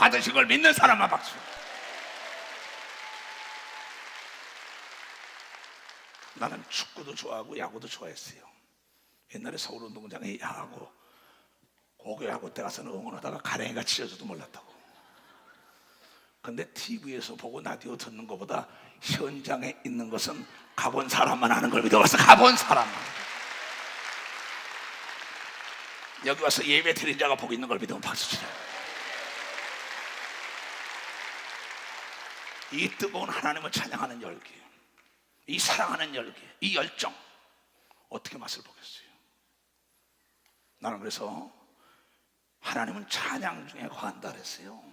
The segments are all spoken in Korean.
받으신 걸 믿는 사람만 박수. 나는 축구도 좋아하고 야구도 좋아했어요. 옛날에 서울운동장에 야하고 고교야구 때 가서는 응원하다가 가랭이가 찢어져도 몰랐다고. 근데 TV에서 보고 라디오 듣는 것보다 현장에 있는 것은 가본 사람만 아는 걸 믿어봤어. 가본 사람만. 여기 와서 예배 드린 자가 보고 있는 걸 믿으면 박수 치자. 이 뜨거운 하나님을 찬양하는 열기, 이 사랑하는 열기, 이 열정 어떻게 맛을 보겠어요? 나는 그래서 하나님은 찬양 중에 거한다 그랬어요.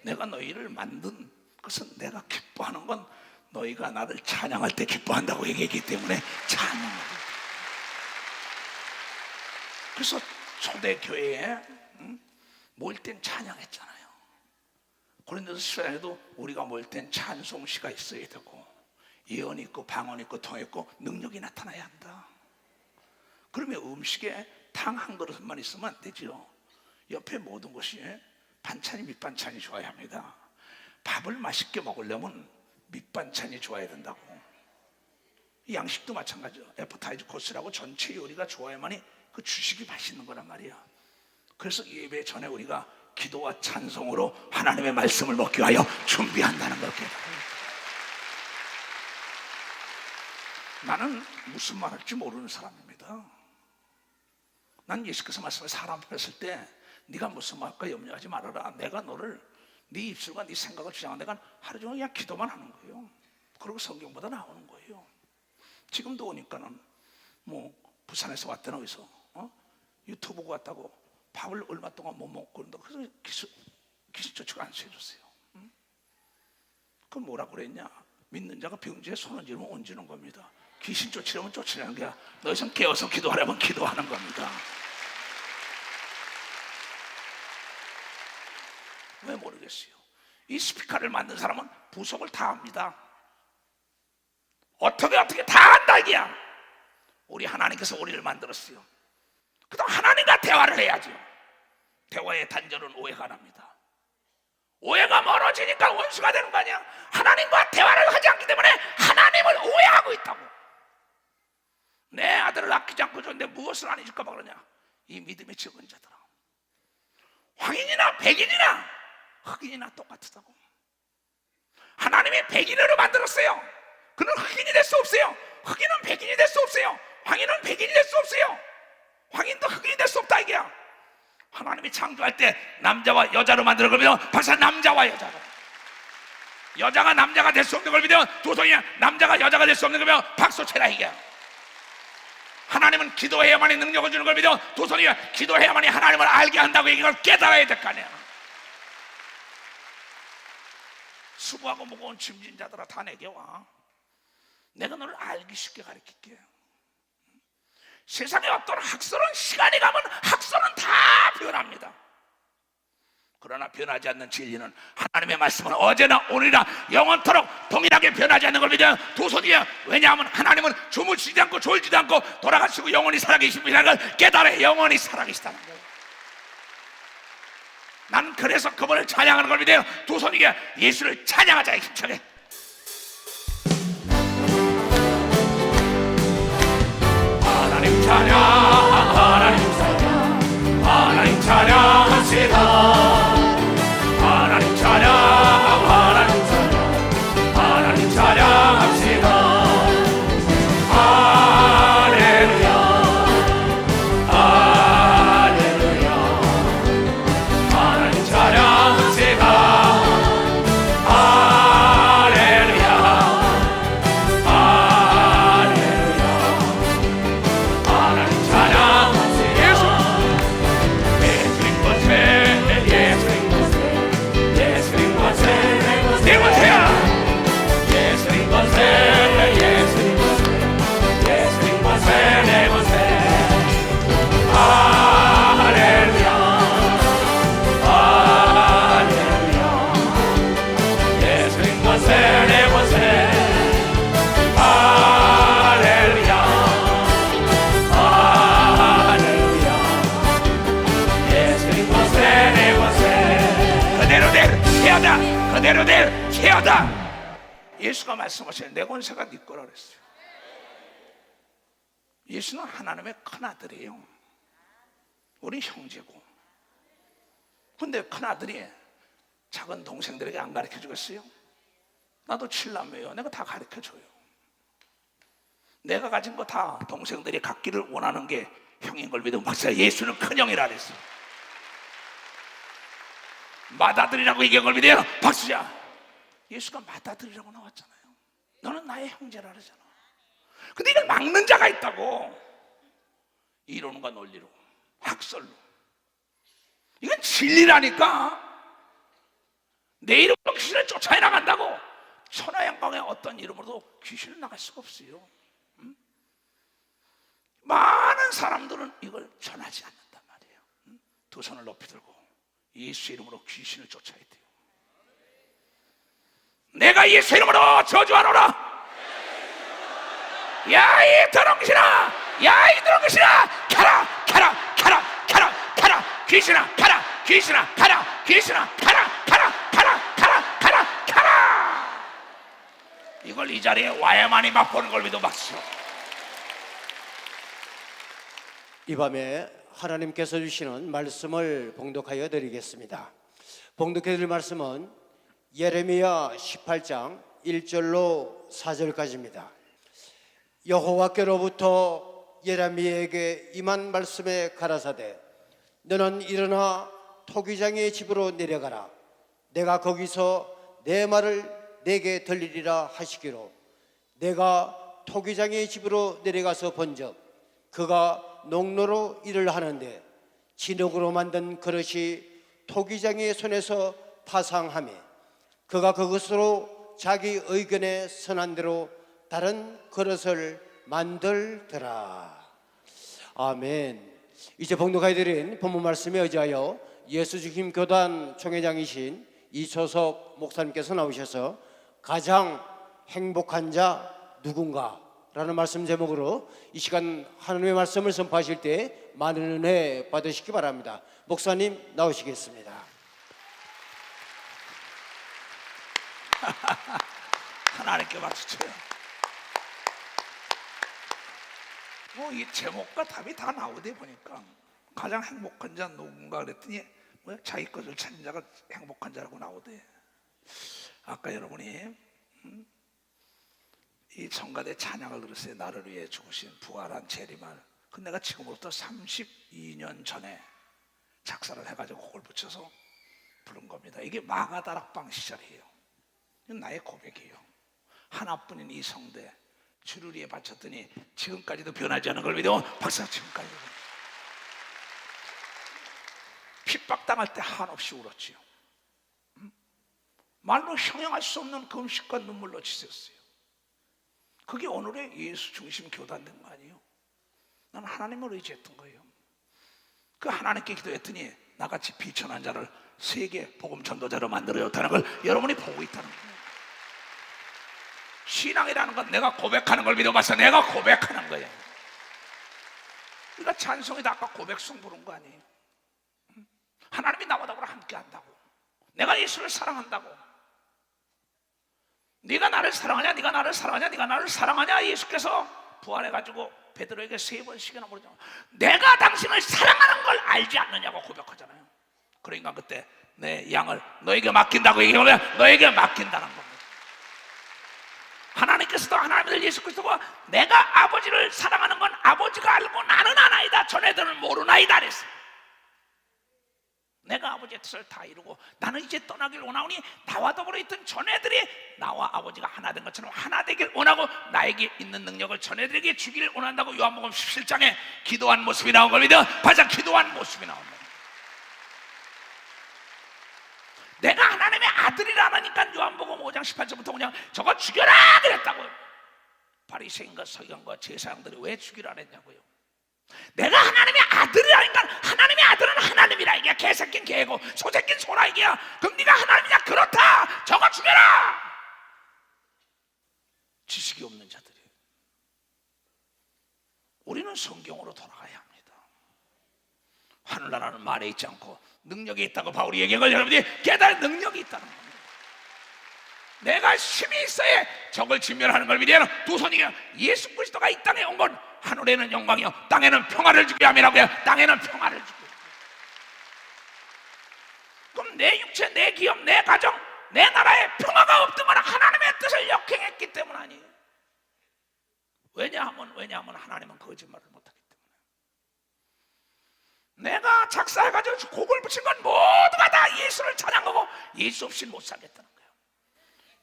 내가 너희를 만든 것은 내가 기뻐하는 건 너희가 나를 찬양할 때 기뻐한다고 얘기했기 때문에 찬양하고. 그래서 초대교회에 모일 땐 찬양했잖아요. 고린도서 10장에도 우리가 모일 땐 찬송시가 있어야 되고 예언이 있고 방언이 있고 통이 있고 능력이 나타나야 한다. 그러면 음식에 탕 한 그릇만 있으면 안 되죠. 옆에 모든 것이 반찬이 밑반찬이 좋아야 합니다. 밥을 맛있게 먹으려면 밑반찬이 좋아야 된다고. 양식도 마찬가지죠. 애프타이즈 코스라고 전체 요리가 좋아야만이 그 주식이 맛있는 거란 말이야. 그래서 예배 전에 우리가 기도와 찬송으로 하나님의 말씀을 먹기 위하여 준비한다는 걸 깨달아요. 나는 무슨 말 할지 모르는 사람입니다. 난 예수께서 말씀을 사람 앞에 설 때 네가 무슨 말 할까 염려하지 말아라. 내가 너를 네 입술과 네 생각을 주장한 내가 하루 종일 그냥 기도만 하는 거예요. 그리고 성경보다 나오는 거예요. 지금도 오니까는 뭐 부산에서 왔다는 어디서 유튜브 보고 왔다고 밥을 얼마 동안 못 먹고 그래서 기술조치가 안 취해줬어요. 그럼 뭐라고 그랬냐? 믿는 자가 병지에 손을 쥐면 얹는 겁니다. 귀신 쫓으려면 쫓으려는 게 너 이상 깨어서 기도하려면 기도하는 겁니다. 왜 모르겠어요? 이 스피커를 만든 사람은 부속을 다 합니다. 어떻게 다 한다 이게야. 우리 하나님께서 우리를 만들었어요. 그다음 하나님과 대화를 해야죠. 대화의 단절은 오해가 납니다. 오해가 멀어지니까 원수가 되는 거 아니야. 하나님과 대화를 하지 않기 때문에 하나님을 오해하고 있다고. 내 아들을 아끼지 않고 줬는데 무엇을 안 해줄까 봐 그러냐. 이 믿음의 적은 자들아, 황인이나 백인이나 흑인이나 똑같다고. 하나님이 백인으로 만들었어요. 그는 흑인이 될 수 없어요. 흑인은 백인이 될 수 없어요. 황인은 백인이 될 수 없어요. 황인도 흑인이 될 수 없다 이게야. 하나님이 창조할 때 남자와 여자로 만들어 그러면 박사 남자와 여자로. 여자가 남자가 될 수 없는 걸 믿으면 도성이야. 남자가 여자가 될 수 없는 거면 박수 쳐라 이게야. 하나님은 기도해야만이 능력을 주는 걸 믿으면 도성이야. 기도해야만이 하나님을 알게 한다고 이걸 깨달아야 될 거 아니야. 수고하고 무거운 짐진 자들아 다 내게 와. 내가 너를 알기 쉽게 가르칠게. 세상에 어떤 학설은 시간이 가면 학설은 다 변합니다. 그러나 변하지 않는 진리는 하나님의 말씀은 어제나 오늘이나 영원토록 동일하게 변하지 않는 걸 믿어요. 두 손이에요. 왜냐하면 하나님은 주무시지 않고 졸지도 않고 돌아가시고 영원히 살아계신 분이라는 걸 깨달아 영원히 살아계시다는 거예요. 난 그래서 그분을 찬양하는 걸 믿어요. 두 손이게 예수를 찬양하자. 힘차게. 하나님 찬양, 하나님 찬양, 하나님 찬양합시다. 하나님 찬양, 하나님 찬양, 하나님 찬양합시다. 할렐루야, 할렐루야. 하나님 찬양합시다. 할렐루야, 할렐루야. 하나님 찬양합시다. 예수님 것에, 예수님 것에, 예수님 것에 내 것이야. 예수님 것에, 예수님 것에, 예수님 것에 내 것에. 할렐루야, 할렐루야. 예수님 것에 내 것에. 할렐루야, 할렐루야. 예수님 것에 내 것에. 그대로 될 태어다, 그대로 될 태어다. 예수가 말씀하신 내 권세가 네 거라 그랬어요. 예수는 하나님의 큰아들이에요. 우리 형제고. 근데 큰아들이 작은 동생들에게 안 가르쳐 주겠어요? 나도 칠남매요. 내가 다 가르쳐 줘요. 내가 가진 거 다 동생들이 갖기를 원하는 게 형인 걸 믿으면 박사, 예수는 큰형이라 그랬어요. 맏아들이라고 얘기한 걸 믿어요. 박수자. 예수가 맏아들이라고 나왔잖아요. 너는 나의 형제라 그러잖아. 근데 이걸 막는 자가 있다고. 이론과 논리로, 학설로. 이건 진리라니까. 내 이름으로 귀신을 쫓아내 나간다고. 천하양강의 어떤 이름으로도 귀신을 나갈 수가 없어요. 많은 사람들은 이걸 전하지 않는단 말이에요. 두 손을 높이 들고 예수 이름으로 귀신을 쫓아야 돼요. 내가 예수 이름으로 저주하노라. 야, 이 더러운 귀신아, 야, 이 더러운 귀신아, 가라, 가라, 가라, 가라, 가라. 귀신아 가라, 귀신아 가라, 귀신아 가라, 가라, 가라, 가라, 가라, 가라. 이걸 이 자리에 와야만이 맛보는 걸 믿어 봤어. 이 밤에 하나님께서 주시는 말씀을 봉독하여 드리겠습니다. 봉독해 드릴 말씀은 예레미야 18장 1절로 4절까지입니다. 여호와께로부터 예레미야에게 임한 말씀에 가라사대, 너는 일어나 토기장의 집으로 내려가라. 내가 거기서 내 말을 내게 들리리라 하시기로, 내가 토기장의 집으로 내려가서 본즉 그가 농로로 일을 하는데 진흙으로 만든 그릇이 토기장의 손에서 파상하며 그가 그것으로 자기 의견에 선한 대로 다른 그릇을 만들더라. 아멘. 이제 봉독하여 드린 본문 말씀에 의지하여 예수주임 교단 총회장이신 이초석 목사님께서 나오셔서 가장 행복한 자 누군가 라는 말씀 제목으로 이 시간 하나님의 말씀을 선포하실 때 많은 은혜 받으시기 바랍니다. 목사님 나오시겠습니다. 하나님께 박수 쳐요. 이 제목과 답이 다 나오대 보니까. 가장 행복한 자 누군가 그랬더니 자기 것을 찾는 자가 행복한 자라고 나오대. 아까 여러분이 이 성가대 찬양을 들었어요. 나를 위해 죽으신 부활한 재림할. 그 내가 지금부터 32년 전에 작사를 해가지고 곡을 붙여서 부른 겁니다. 이게 마가다락방 시절이에요. 이건 나의 고백이에요. 하나뿐인 이 성대 주를 위해 바쳤더니 지금까지도 변하지 않은 걸 믿어. 박사 지금까지 핍박당할 때 한없이 울었지요. 말로 형용할 수 없는 금식과 눈물로 지쳤어요. 그게 오늘의 예수 중심 교단 된 거 아니에요? 나는 하나님을 의지했던 거예요. 그 하나님께 기도했더니 나같이 비천한 자를 세계 복음 전도자로 만들어줬다는 걸 여러분이 보고 있다는 거예요. 신앙이라는 건 내가 고백하는 걸 믿어봐서 내가 고백하는 거예요. 우리가 찬송이다 아까 고백송 부른 거 아니에요? 하나님이 나와 더불어 함께 한다고, 내가 예수를 사랑한다고, 네가 나를 사랑하냐, 네가 나를 사랑하냐, 네가 나를 사랑하냐. 예수께서 부활해가지고 베드로에게 3번씩이나 물었잖아요. 내가 당신을 사랑하는 걸 알지 않느냐고 고백하잖아요. 그러니까 그때 내 양을 너에게 맡긴다고 얘기하면 너에게 맡긴다는 겁니다. 하나님께서도 하나님의 예수 그리스도가 내가 아버지를 사랑하는 건 아버지가 알고 나는 아나이다, 전애들은 모르나이다 그랬어요. 내가 아버지의 뜻을 다 이루고 나는 이제 떠나길 원하오니 나와 더불어 있던 전애들이 나와 아버지가 하나 된 것처럼 하나 되길 원하고 나에게 있는 능력을 전애들에게 주기를 원한다고 요한복음 17장에 기도한 모습이 나온 겁니다. 바짝 기도한 모습이 나온 겁니다. 내가 하나님의 아들이라니까 요한복음 5장 18절부터 그냥 저거 죽여라 그랬다고요. 바리새인과 서기관과 제사장들이 왜 죽이라 그랬냐고요. 내가 하나님의 아들이라니까, 하나님의 아들은 하나님이라. 이게 개새낀 개고 소새낀 소라 이게야. 그럼 네가 하나님이냐? 그렇다, 저거 죽여라. 지식이 없는 자들이에요. 우리는 성경으로 돌아가야 합니다. 하늘나라는 말에 있지 않고 능력이 있다고 바울이 얘기한 걸 여러분들이 깨달은 능력이 있다는 겁니다. 내가 힘이 있어야 적을 진멸하는 걸 믿어야 두 손이 예수 그리스도가 이 땅에 온 건 하늘에는 영광이요 땅에는 평화를 주게 함이라고요. 땅에는 평화를 주게. 그럼 내 육체, 내 기업, 내 가정, 내 나라에 평화가 없던 건 하나님의 뜻을 역행했기 때문 아니에요. 왜냐하면 하나님은 거짓말을 못하기 때문에. 내가 작사해가지고 곡을 붙인 건 모두가 다 예수를 찬양하고 예수 없이는 못 살겠다는 거예요.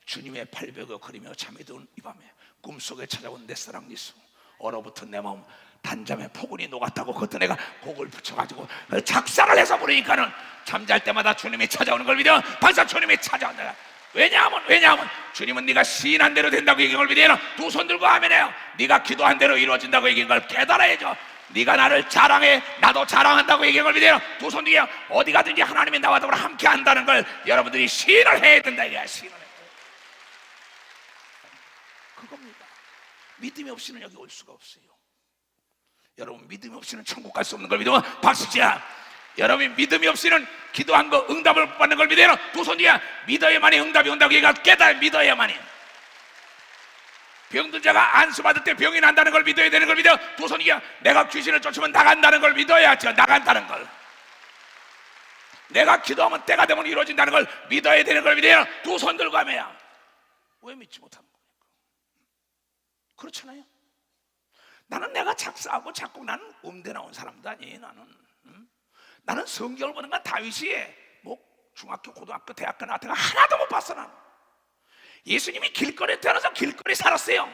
주님의 팔벽을 그리며 잠이 드는 이 밤에 꿈속에 찾아온 내 사랑 예수, 얼어붙은 내 마음 단잠에 포근이 녹았다고 그때 내가 곡을 붙여가지고 작사를 해서 부르니까는 잠잘 때마다 주님이 찾아오는 걸 믿어. 벌써 주님이 찾아온다. 왜냐하면 주님은 네가 시인한 대로 된다고 얘기한 걸 믿어요. 두 손 들고 아멘해요. 네가 기도한 대로 이루어진다고 얘기한 걸 깨달아야죠. 네가 나를 자랑해, 나도 자랑한다고 얘기한 걸 믿어요. 두 손 뒤에 어디 가든지 하나님이 나와 더불어 함께 한다는 걸 여러분들이 시인을 해야 된다. 이게 시인을 해야 돼. 그겁니다. 믿음이 없이는 여기 올 수가 없어요. 여러분 믿음이 없이는 천국 갈 수 없는 걸 믿으면 박수치야. 여러분 믿음이 없이는 기도한 거 응답을 못 받는 걸 믿어요. 두 손 뒤에 믿어야만이 응답이 온다고 얘기할 깨달아 믿어야만이. 병든 자가 안수받을 때 병이 난다는 걸 믿어야 되는 걸 믿어. 두 손 뒤에 내가 귀신을 쫓으면 나간다는 걸 믿어야죠. 나간다는 걸. 내가 기도하면 때가 되면 이루어진다는 걸 믿어야 되는 걸 믿어요. 두 손 들고 하면 왜 믿지 못하는 겁니까? 그렇잖아요. 나는 내가 작사하고 작곡, 나는 음대 나온 사람도 아니에요. 나는 성경을 보는 건 다윗이 뭐 중학교, 고등학교, 대학교 나왔던 거 하나도 못 봤어. 나는 예수님이 길거리에 태어나서 길거리 살았어요.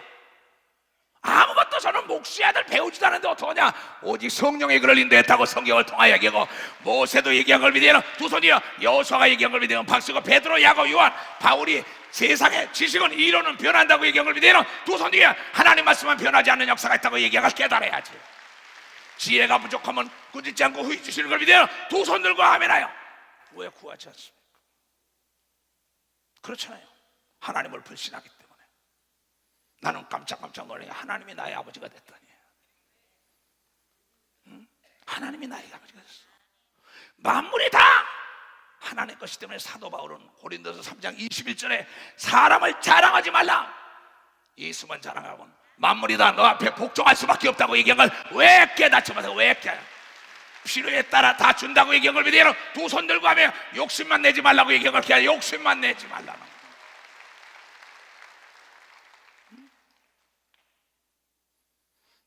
아무것도 저는 목수의 아들 배우지도 않았는데 어떡하냐. 오직 성령의 글을 인도했다고 성경을 통하여 얘기하고 모세도 얘기한 걸 믿어요. 두 손이요 여호수아가 얘기한 걸 믿어요. 박수고 베드로, 야고, 요한, 바울이 세상의 지식은 이론은 변한다고 얘기한 걸 믿어요. 두 손 뒤에 하나님 말씀만 변하지 않는 역사가 있다고 얘기하고 깨달아야지. 지혜가 부족하면 꾸짖지 않고 후히 주시는 걸 믿어요. 두 손 들고 아멘하여. 왜 구하지 않습니까? 그렇잖아요. 하나님을 불신하기 때문에. 나는 깜짝깜짝 놀라요. 하나님이 나의 아버지가 됐다니. 하나님이 나의 아버지가 됐어. 만물이 다 하나님 것이기 때문에 사도 바울은 고린도서 3장 21절에 사람을 자랑하지 말라. 예수만 자랑하면 만물이 다 너 앞에 복종할 수밖에 없다고 얘기한 걸 왜 깨닫지 마세요. 왜 깨닫지? 필요에 따라 다 준다고 얘기한 걸 믿어요. 두 손 들고 하면 욕심만 내지 말라고 얘기한 걸 그냥 욕심만 내지 말라는.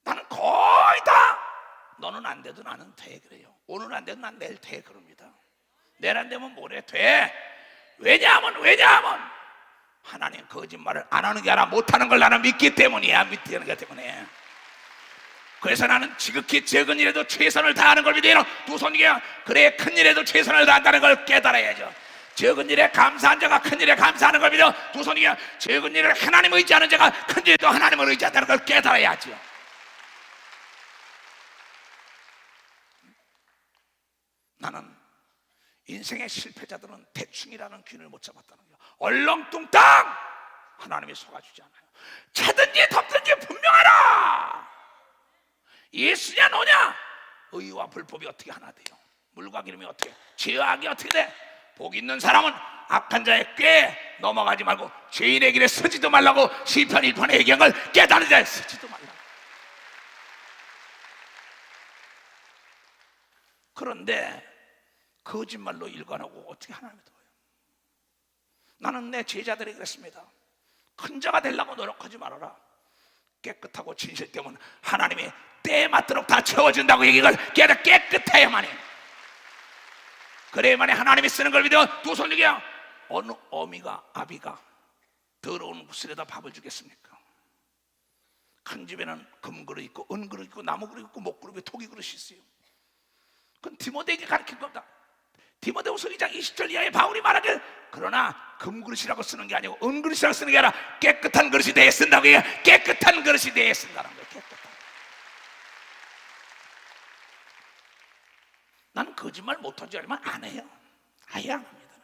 나는 거의 다 너는 안 돼도 나는 돼 그래요. 오늘 안 돼도 난 내일 돼 그럽니다. 내일 안 되면 모레 돼. 왜냐하면 하나님 거짓말을 안 하는 게 아니라 못하는 걸 나는 믿기 때문이야. 믿는 것 때문에. 그래서 나는 지극히 적은 일에도 최선을 다하는 걸 믿어요. 두 손이야. 그래 큰 일에도 최선을 다한다는 걸 깨달아야죠. 적은 일에 감사한 자가 큰 일에 감사하는 걸 믿어. 두 손이야. 적은 일을 하나님 의지하는 자가 큰 일에도 하나님을 의지한다는 걸 깨달아야죠. 나는 인생의 실패자들은 대충이라는 균을 못 잡았다는 거예요. 얼렁뚱땅 하나님이 속아주지 않아요. 차든지 덮든지 분명하라. 예수냐 너냐? 의와 불법이 어떻게 하나 돼요? 물과 기름이 어떻게, 죄와 악이 어떻게 돼? 복 있는 사람은 악한 자의 꾀에 넘어가지 말고 죄인의 길에 서지도 말라고 시편 1편에 얘기한 걸 깨달은 자에 서지도 말라. 그런데 거짓말로 일관하고 어떻게 하나님을 도와요? 나는 내 제자들에게 그랬습니다. 큰 자가 되려고 노력하지 말아라. 깨끗하고 진실되면 하나님이 때에 맞도록 다 채워준다고 얘기를 깨끗해야만 해. 그래야만 해. 하나님이 쓰는 걸 믿어. 두 손 들게요. 어느 어미가 아비가 더러운 구슬에다 밥을 주겠습니까? 큰 집에는 금그릇 있고 은그릇 있고 나무그릇 있고 목그릇, 토기 그릇이 있어요. 그건 디모데에게 가르친 겁니다. 디모데후서 2장 20절 이하에 바울이 말하길, 그러나 금그릇이라고 쓰는 게 아니고 은그릇이라고 쓰는 게 아니라 깨끗한 그릇이 되어 쓴다고 해요. 깨끗한 그릇이 되어 쓴다는 거예요. 깨끗한. 나는 거짓말 못한 줄 알면 안 해요. 아예 안 합니다.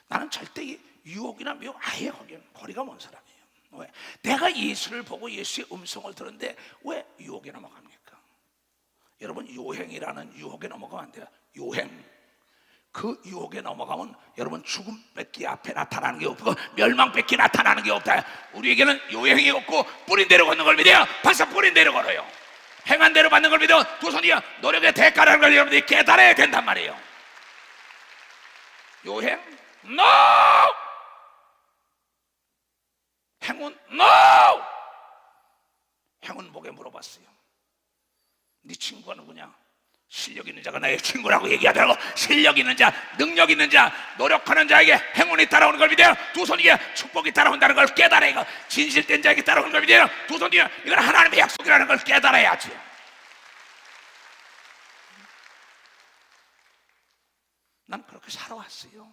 나는 절대 유혹이나 미혹 아예 거리가 먼 사람이에요. 왜? 내가 예수를 보고 예수의 음성을 들었는데 왜 유혹에 넘어갑니까? 여러분, 요행이라는 유혹에 넘어가면 안 돼요. 요행. 그 유혹에 넘어가면 여러분 죽음밖에 앞에 나타나는 게 없고 멸망밖에 나타나는 게 없다. 우리에게는 요행이 없고 뿌린 대로 걷는 걸 믿어요. 벌써 뿌린 대로 걸어요. 행한 대로 받는 걸 믿어. 두 손이요. 노력의 대가라는 걸 여러분들이 깨달아야 된단 말이에요. 요행? NO! 행운? NO! 행운 목에 물어봤어요. 네 친구가 누구냐? 실력 있는 자가 나의 친구라고 얘기하더라고. 실력 있는 자, 능력 있는 자, 노력하는 자에게 행운이 따라오는 걸 믿어요. 두 손이게 축복이 따라온다는 걸 깨달아야. 이거 진실된 자에게 따라오는 걸 믿어요. 두 손이게 이건 하나님의 약속이라는 걸 깨달아야지. 난 그렇게 살아왔어요.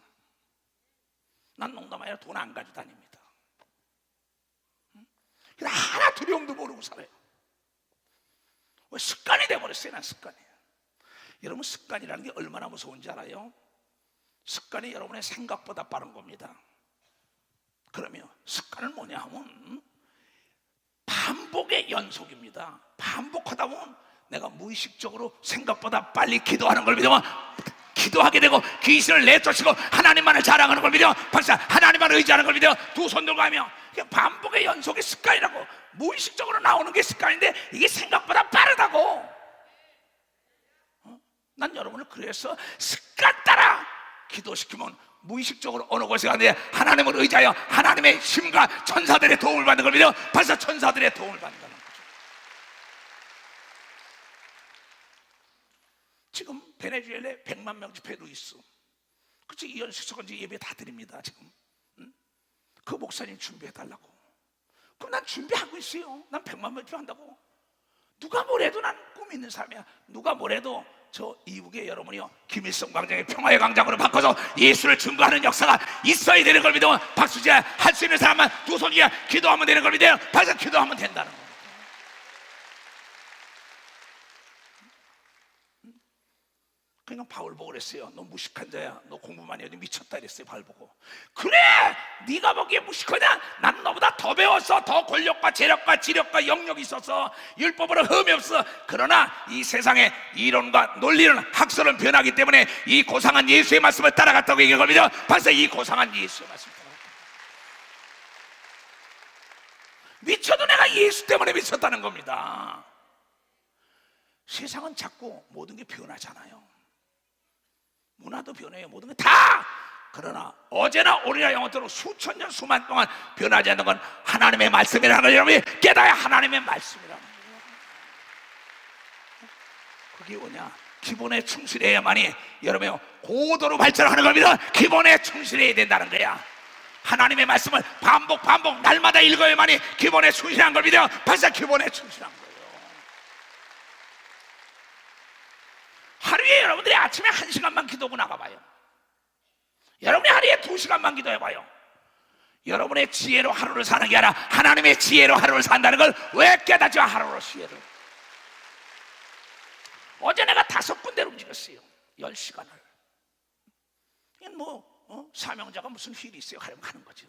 난 농담 아니라 돈 안 가지고 다닙니다. 그냥 하나 두려움도 모르고 살아요. 왜? 습관이 돼버렸어요. 난 습관이에요. 여러분, 습관이라는 게 얼마나 무서운지 알아요? 습관이 여러분의 생각보다 빠른 겁니다. 그러면 습관은 뭐냐 하면 반복의 연속입니다. 반복하다 보면 내가 무의식적으로 생각보다 빨리 기도하는 걸 믿으면 기도하게 되고 귀신을 내쫓고 하나님만을 자랑하는 걸 믿어. 박사, 하나님만을 의지하는 걸 믿어. 두 손 들고 하며 반복의 연속의 습관이라고. 무의식적으로 나오는 게 습관인데 이게 생각보다 빠르다고. 난 여러분을 그래서 습관 따라 기도시키면 무의식적으로 어느 곳에 가는데 하나님을 의지하여 하나님의 힘과 천사들의 도움을 받는 걸 믿어. 벌써 천사들의 도움을 받는다는 거죠. 지금 베네수엘라에 100만 명 집회 루이스, 그치? 이현식 석원지 예배 다 드립니다. 지금 그 목사님 준비해달라고. 그럼 난 준비하고 있어요. 난 100만 명 집회 한다고. 누가 뭐래도 난 꿈이 있는 사람이야. 누가 뭐래도 저 이북에 여러분이요, 김일성 광장의 평화의 광장으로 바꿔서 예수를 증거하는 역사가 있어야 되는 걸 믿어. 박수제 할 수 있는 사람만 두 손 위에 기도하면 되는 걸 믿어요. 벌써 기도하면 된다는 거예요. 그러니까 바울 보고 그랬어요. 너 무식한 자야. 너 공부 많이 해도 미쳤다 이랬어요. 바울 보고. 그래, 네가 보기에 무식하냐? 난 너보다 더 배웠어. 더 권력과 재력과 지력과 영역이 있어서 율법으로 흠이 없어. 그러나 이 세상의 이론과 논리는 학설은 변하기 때문에 이 고상한 예수의 말씀을 따라갔다고 얘기한 겁니다. 벌써 이 고상한 예수의 말씀을 따라갔다. 미쳐도 내가 예수 때문에 미쳤다는 겁니다. 세상은 자꾸 모든 게 변하잖아요. 문화도 변해요. 모든 게 다. 그러나 어제나 오늘이나 영원토록 수천 년 수만 동안 변하지 않는 건 하나님의 말씀이라는 걸 여러분이 깨달아야 하나님의 말씀이라는 거예요. 그게 뭐냐? 기본에 충실해야만이 여러분이 고도로 발전하는 겁니다. 기본에 충실해야 된다는 거야. 하나님의 말씀을 반복 날마다 읽어야만이 기본에 충실한 걸 믿어요. 벌써 기본에 충실한 거예요. 하루에 여러분들이 아침에 1시간만 기도하고 나가봐요. 여러분이 하루에 2시간만 기도해봐요. 여러분의 지혜로 하루를 사는 게 아니라 하나님의 지혜로 하루를 산다는 걸 왜 깨닫죠? 하루로 지혜를. 어제 내가 5 군데를 움직였어요. 10시간을. 이건 사명자가 무슨 휠이 있어요? 가려면 가는 거죠.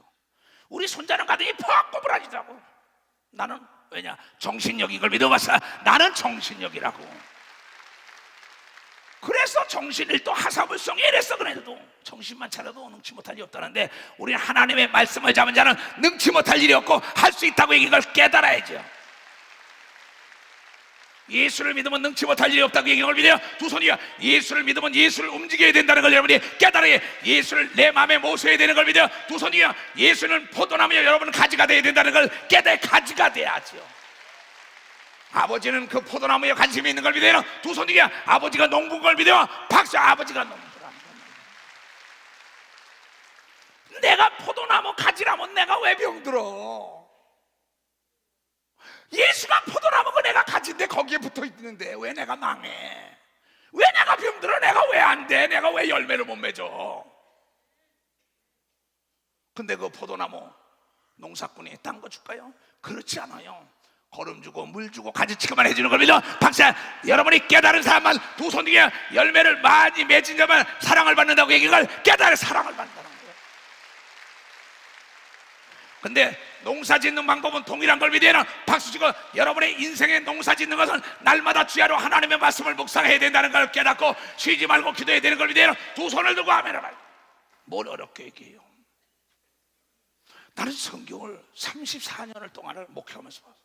우리 손자는 가더니 퍽 꼬부라지더라고. 나는 왜냐? 정신력 이걸 믿어봤어. 나는 정신력이라고. 그래서 정신일도 하사불성이 이랬어. 그래도 정신만 차려도 능치 못할 일이 없다는데, 우리는 하나님의 말씀을 잡은 자는 능치 못할 일이 없고 할 수 있다고 이걸 깨달아야죠. 예수를 믿으면 능치 못할 일이 없다고 얘기한 걸 믿어요. 두 손이야. 예수를 믿으면 예수를 움직여야 된다는 걸 여러분이 깨달아야, 예수를 내 마음에 모셔야 되는 걸 믿어요. 두 손이야. 예수는 포도나무여 여러분은 가지가 돼야 된다는 걸 깨달아 가지가 돼야죠. 아버지는 그 포도나무에 관심이 있는 걸 믿어요. 두 손이야. 아버지가 농부인 걸 믿어요. 박수. 아버지가 농부라는 걸. 내가 포도나무 가지라면 내가 왜 병들어? 예수가 포도나무고 내가 가지인데 거기에 붙어 있는데 왜 내가 망해? 왜 내가 병들어? 내가 왜 안 돼? 내가 왜 열매를 못 맺어? 근데 그 포도나무 농사꾼이 딴 거 줄까요? 그렇지 않아요. 거름 주고 물 주고 가지치기만 해주는 겁니다. 박사, 여러분이 깨달은 사람만, 두 손 위에 열매를 많이 맺은 자만 사랑을 받는다고 얘기를 깨달은 사랑을 받는다는 거예요. 근데 농사 짓는 방법은 동일한 걸 믿어야, 박수치고 여러분의 인생의 농사 짓는 것은 날마다 주야로 하나님의 말씀을 묵상해야 된다는 걸 깨닫고 쉬지 말고 기도해야 되는 걸 믿어야. 두 손을 들고 아멘을 할. 뭘 어렵게 얘기해요? 나는 성경을 34년을 동안을 목회하면서 봤어.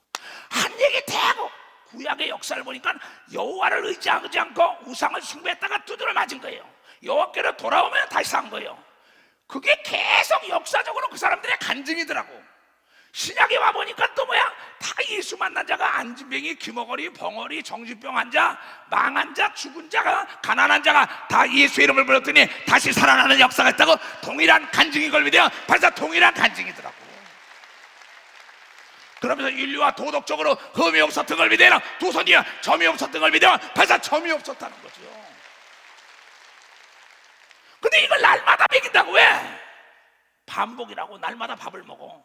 한 얘기 대고 구약의 역사를 보니까 여호와를 의지하지 않고 우상을 숭배했다가 두드려 맞은 거예요. 여호와께로 돌아오면 다시 산 거예요. 그게 계속 역사적으로 그 사람들의 간증이더라고. 신약에 와보니까 또 뭐야? 다 예수 만난 자가 안진병이, 귀머거리, 벙어리, 정신병 환자, 망한 자, 죽은 자가, 가난한 자가 다 예수 이름을 불렀더니 다시 살아나는 역사가 있다고. 동일한 간증인 걸 믿어요. 벌써 동일한 간증이더라고. 그러면서 인류와 도덕적으로 흠이 없었던 걸 믿어요. 두 손이야. 점이 없었던 걸 믿어요. 벌써 점이 없었다는 거죠. 근데 이걸 날마다 먹인다고. 왜? 반복이라고. 날마다 밥을 먹어.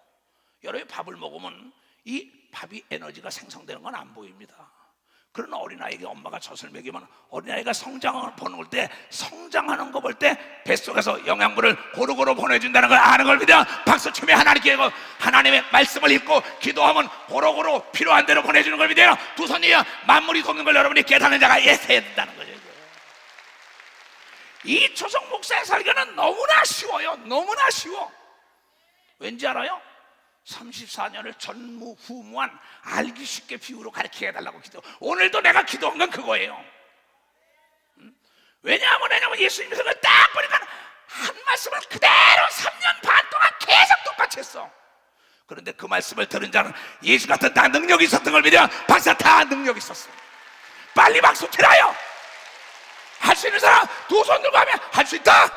여러분이 밥을 먹으면 이 밥이 에너지가 생성되는 건 안 보입니다. 그러나 어린아이에게 엄마가 젖을 먹이면 어린아이가 성장을 보는 때, 성장하는 거 볼 때 뱃속에서 영양분을 고루고루 보내준다는 걸 아는 걸 믿어. 박수 치며 하나님께, 하나님의 말씀을 읽고 기도하면 고루고루 필요한 대로 보내주는 걸 믿어요. 두 손이야. 만물이 돕는 걸 여러분이 깨닫는 자가 있어야 된다는 거죠. 이 조성 목사의 설교는 너무나 쉬워요. 너무나 쉬워. 왠지 알아요? 34년을 전무후무한 알기 쉽게 비유로 가르쳐 해달라고 기도. 오늘도 내가 기도한 건 그거예요. 왜냐하면 예수님께서 그걸 딱 보니까 한 말씀을 그대로 3년 반 동안 계속 똑같이 했어. 그런데 그 말씀을 들은 자는 예수 같은 다 능력이 있었던 걸 믿어요. 박사, 다 능력이 있었어. 빨리 박수 치라요. 할 수 있는 사람 두 손 들고 하면 할 수 있다.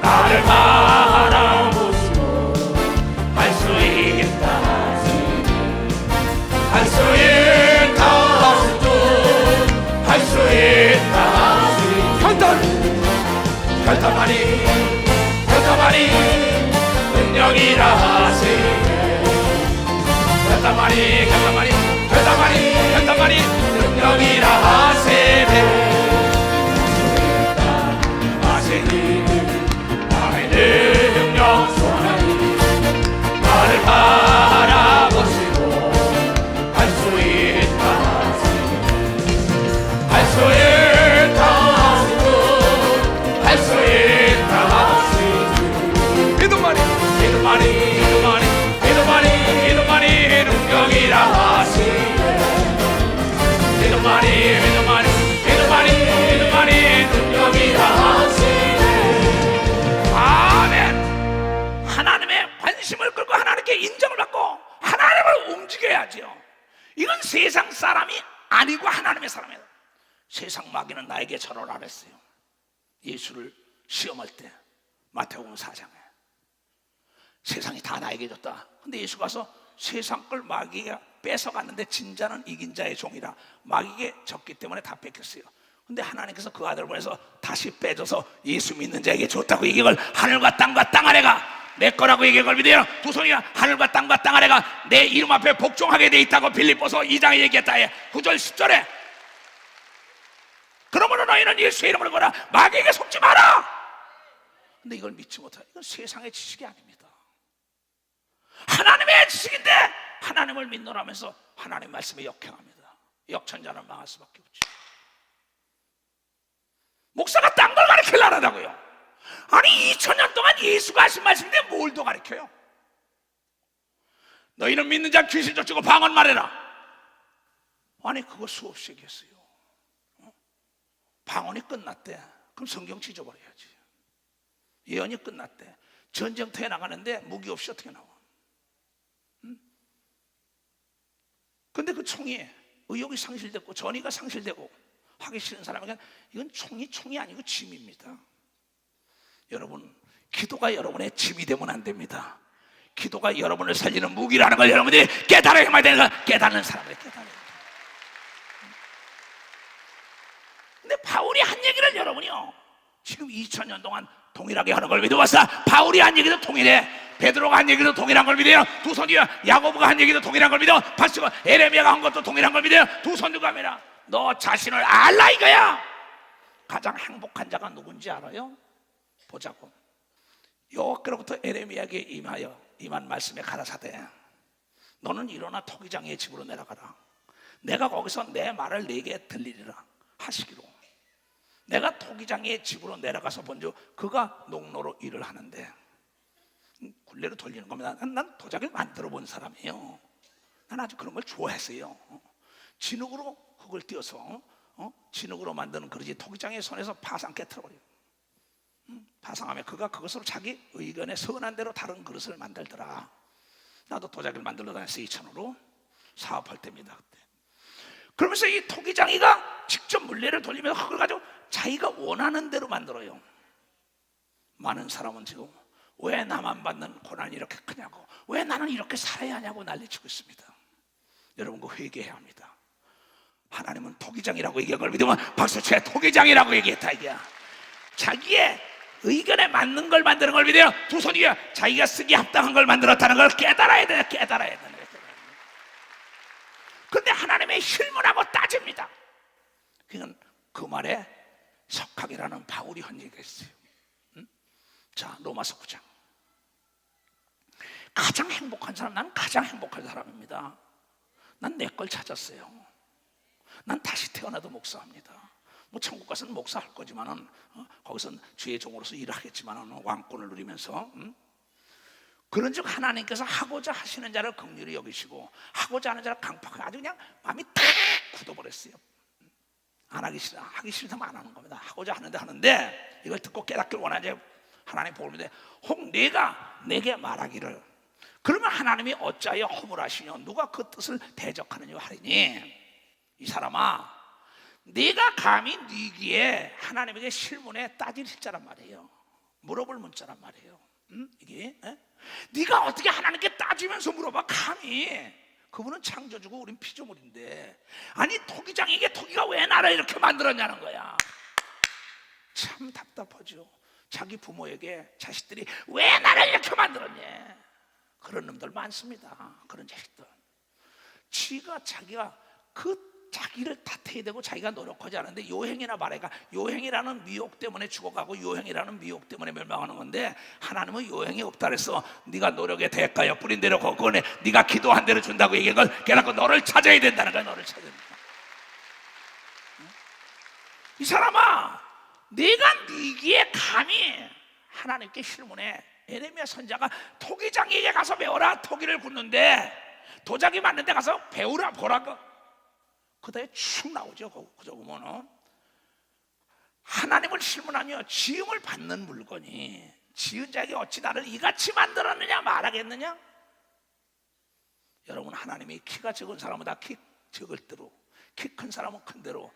나를 바라보시고 할 수 있다. 할 수 있다. 할 수 있다. 결단만이 능력이라 하시네. 결단만이 능력이라 하시네. 능력 나를 바라보시고 할 수 있다. 할 수 있다. 할 수 있다. 믿음만이 능력이라 하시네. 믿음만이 능력이라 하시네. 하나님의 관심을 끌고 하나님께 인정을 받고 하나님을 움직여야죠. 이건 세상 사람이 아니고 하나님의 사람이에요. 세상 마귀는 나에게 절을 안 했어요. 예수를 시험할 때 마태복음 4장에 세상이 다 나에게 줬다. 근데 예수가 와서 세상 걸 마귀가 뺏어갔는데 진자는 이긴 자의 종이라. 마귀에게 졌기 때문에 다 뺏겼어요. 근데 하나님께서 그 아들을 보내서 다시 빼줘서 예수 믿는 자에게 줬다고 얘기를, 하늘과 땅과 땅 아래가 내 거라고 얘기를 믿어요. 두 손이나 하늘과 땅과 땅 아래가 내 이름 앞에 복종하게 돼 있다고 빌립보서 2장에 얘기했다. 9절 10절에 그러므로 너희는 예수의 이름을 거라 마귀에게 속지 마라. 근데 이걸 믿지 못하는, 이건 세상의 지식이 아닙니다. 하나님의 지식인데 하나님을 믿노라면서 하나님 말씀에 역행합니다. 역천자는 망할 수밖에 없죠. 목사가 딴 걸 가르치려고 하다고요. 아니 2000년 동안 예수가 하신 말씀인데 뭘 더 가르쳐요? 너희는 믿는 자 귀신 쫓고 방언 말해라. 아니 그거 수없이 얘기했어요. 방언이 끝났대. 그럼 성경 찢어버려야지. 예언이 끝났대. 전쟁터에 나가는데 무기 없이 어떻게 나와? 근데 그 총이 의욕이 상실됐고 전의가 상실되고 하기 싫은 사람에게 이건 총이 아니고 짐입니다. 여러분, 기도가 여러분의 짐이 되면 안 됩니다. 기도가 여러분을 살리는 무기라는 걸 여러분들이 깨달아야 되니까 깨닫는 사람을 깨달아야 돼요. 근데 바울이 한 얘기를 여러분이요 지금 2000년 동안 동일하게 하는 걸 믿어봤어. 바울이 한 얘기도 동일해. 베드로가 한 얘기도 동일한 걸 믿어요. 두 손이야 야고보가 한 얘기도 동일한 걸 믿어. 바스가 에레미야가 한 것도 동일한 걸 믿어요. 두 손들과 믿어. 너 자신을 알라 이거야. 가장 행복한 자가 누군지 알아요? 보자고. 여호와께로부터 에레미야에게 임한 말씀에 가라사대 너는 일어나 토기장의 집으로 내려가라. 내가 거기서 내 말을 네게 들리리라 하시기로. 내가 토기장의 집으로 내려가서 본즉 그가 농로로 일을 하는데, 굴레로 돌리는 겁니다. 난 도자기를 만들어 본 사람이에요. 난 아주 그런 걸 좋아했어요. 진흙으로 흙을 띄어서 진흙으로 만드는 그릇이 토기장의 손에서 파상 깨트려버려요. 파상하면 그가 그것으로 자기 의견에 선한 대로 다른 그릇을 만들더라. 나도 도자기를 만들러 다녔어. 2000으로 사업할 때입니다. 그때. 그러면서 이 토기장이가 직접 물레를 돌리면서 흙을 가지고 자기가 원하는 대로 만들어요. 많은 사람은 지금 왜 나만 받는 고난이 이렇게 크냐고, 왜 나는 이렇게 살아야 하냐고 난리치고 있습니다. 여러분 그 회개해야 합니다. 하나님은 토기장이라고 얘기한 걸 믿으면 박수쳐. 토기장이라고 얘기했다 이게야. 자기의 의견에 맞는 걸 만드는 걸 믿어요. 두 손이야 자기가 쓰기 합당한 걸 만들었다는 걸 깨달아야 돼요. 깨달아야 돼요. 근데 하나님의 실문하고 따집니다. 그건 그 말에 석학이라는 바울이 한 얘기가 있어요. 자, 로마서 9장. 가장 행복한 사람, 난 가장 행복한 사람입니다. 난 내 걸 찾았어요. 난 다시 태어나도 목사합니다. 뭐 천국 가서는 목사할 거지만은 거기서는 주의 종으로서 일을 하겠지만은 왕권을 누리면서 그런즉 하나님께서 하고자 하시는 자를 긍휼히 여기시고 하고자 하는 자를 강팍하게 아주 그냥 마음이 탁 굳어버렸어요. 안 하기 싫어. 하기 싫다면 안 하는 겁니다. 하고자 하는데 하는데 이걸 듣고 깨닫길 원하지 하나님 보는데 혹 내가 내게 말하기를 그러면 하나님이 어찌하여 허물하시뇨 누가 그 뜻을 대적하느냐 하리니 이 사람아 네가 감히 네 귀에 하나님에게 실문에 따질 자란 말이에요. 물어볼 문자란 말이에요. 이게 네가 어떻게 하나님께 따지면서 물어봐. 감히 그분은 창조주고 우린 피조물인데 아니 토기장에게 토기가 왜 나를 이렇게 만들었냐는 거야. 참 답답하죠. 자기 부모에게 자식들이 왜 나를 이렇게 만들었냐. 그런 놈들 많습니다. 그런 자식들 자기가 자기를 탓해야 되고 자기가 노력하지 않은데 요행이나 말해가 요행이라는 미혹 때문에 죽어가고 요행이라는 미혹 때문에 멸망하는 건데 하나님은 요행이 없다 그랬어. 네가 노력의 대가여 뿌린 대로 거꾸네 네가 기도한 대로 준다고 얘기한 걸 깨닫고 너를 찾아야 된다는 거야. 너를 찾아야 된다. 이 사람아 네가 네 귀에 감히 하나님께 실문에 에레미야 선자가 토기장에게 가서 배워라. 토기를 굽는데 도자기 만든 데 가서 배우라 보라고 그다음에 축 나오죠. 그저 보면은 하나님을 실문하며 지음을 받는 물건이 지은 자에게 어찌 나를 이같이 만들었느냐 말하겠느냐. 여러분 하나님이 키가 적은 사람은 다 키 적을 대로 키 큰 사람은 큰 대로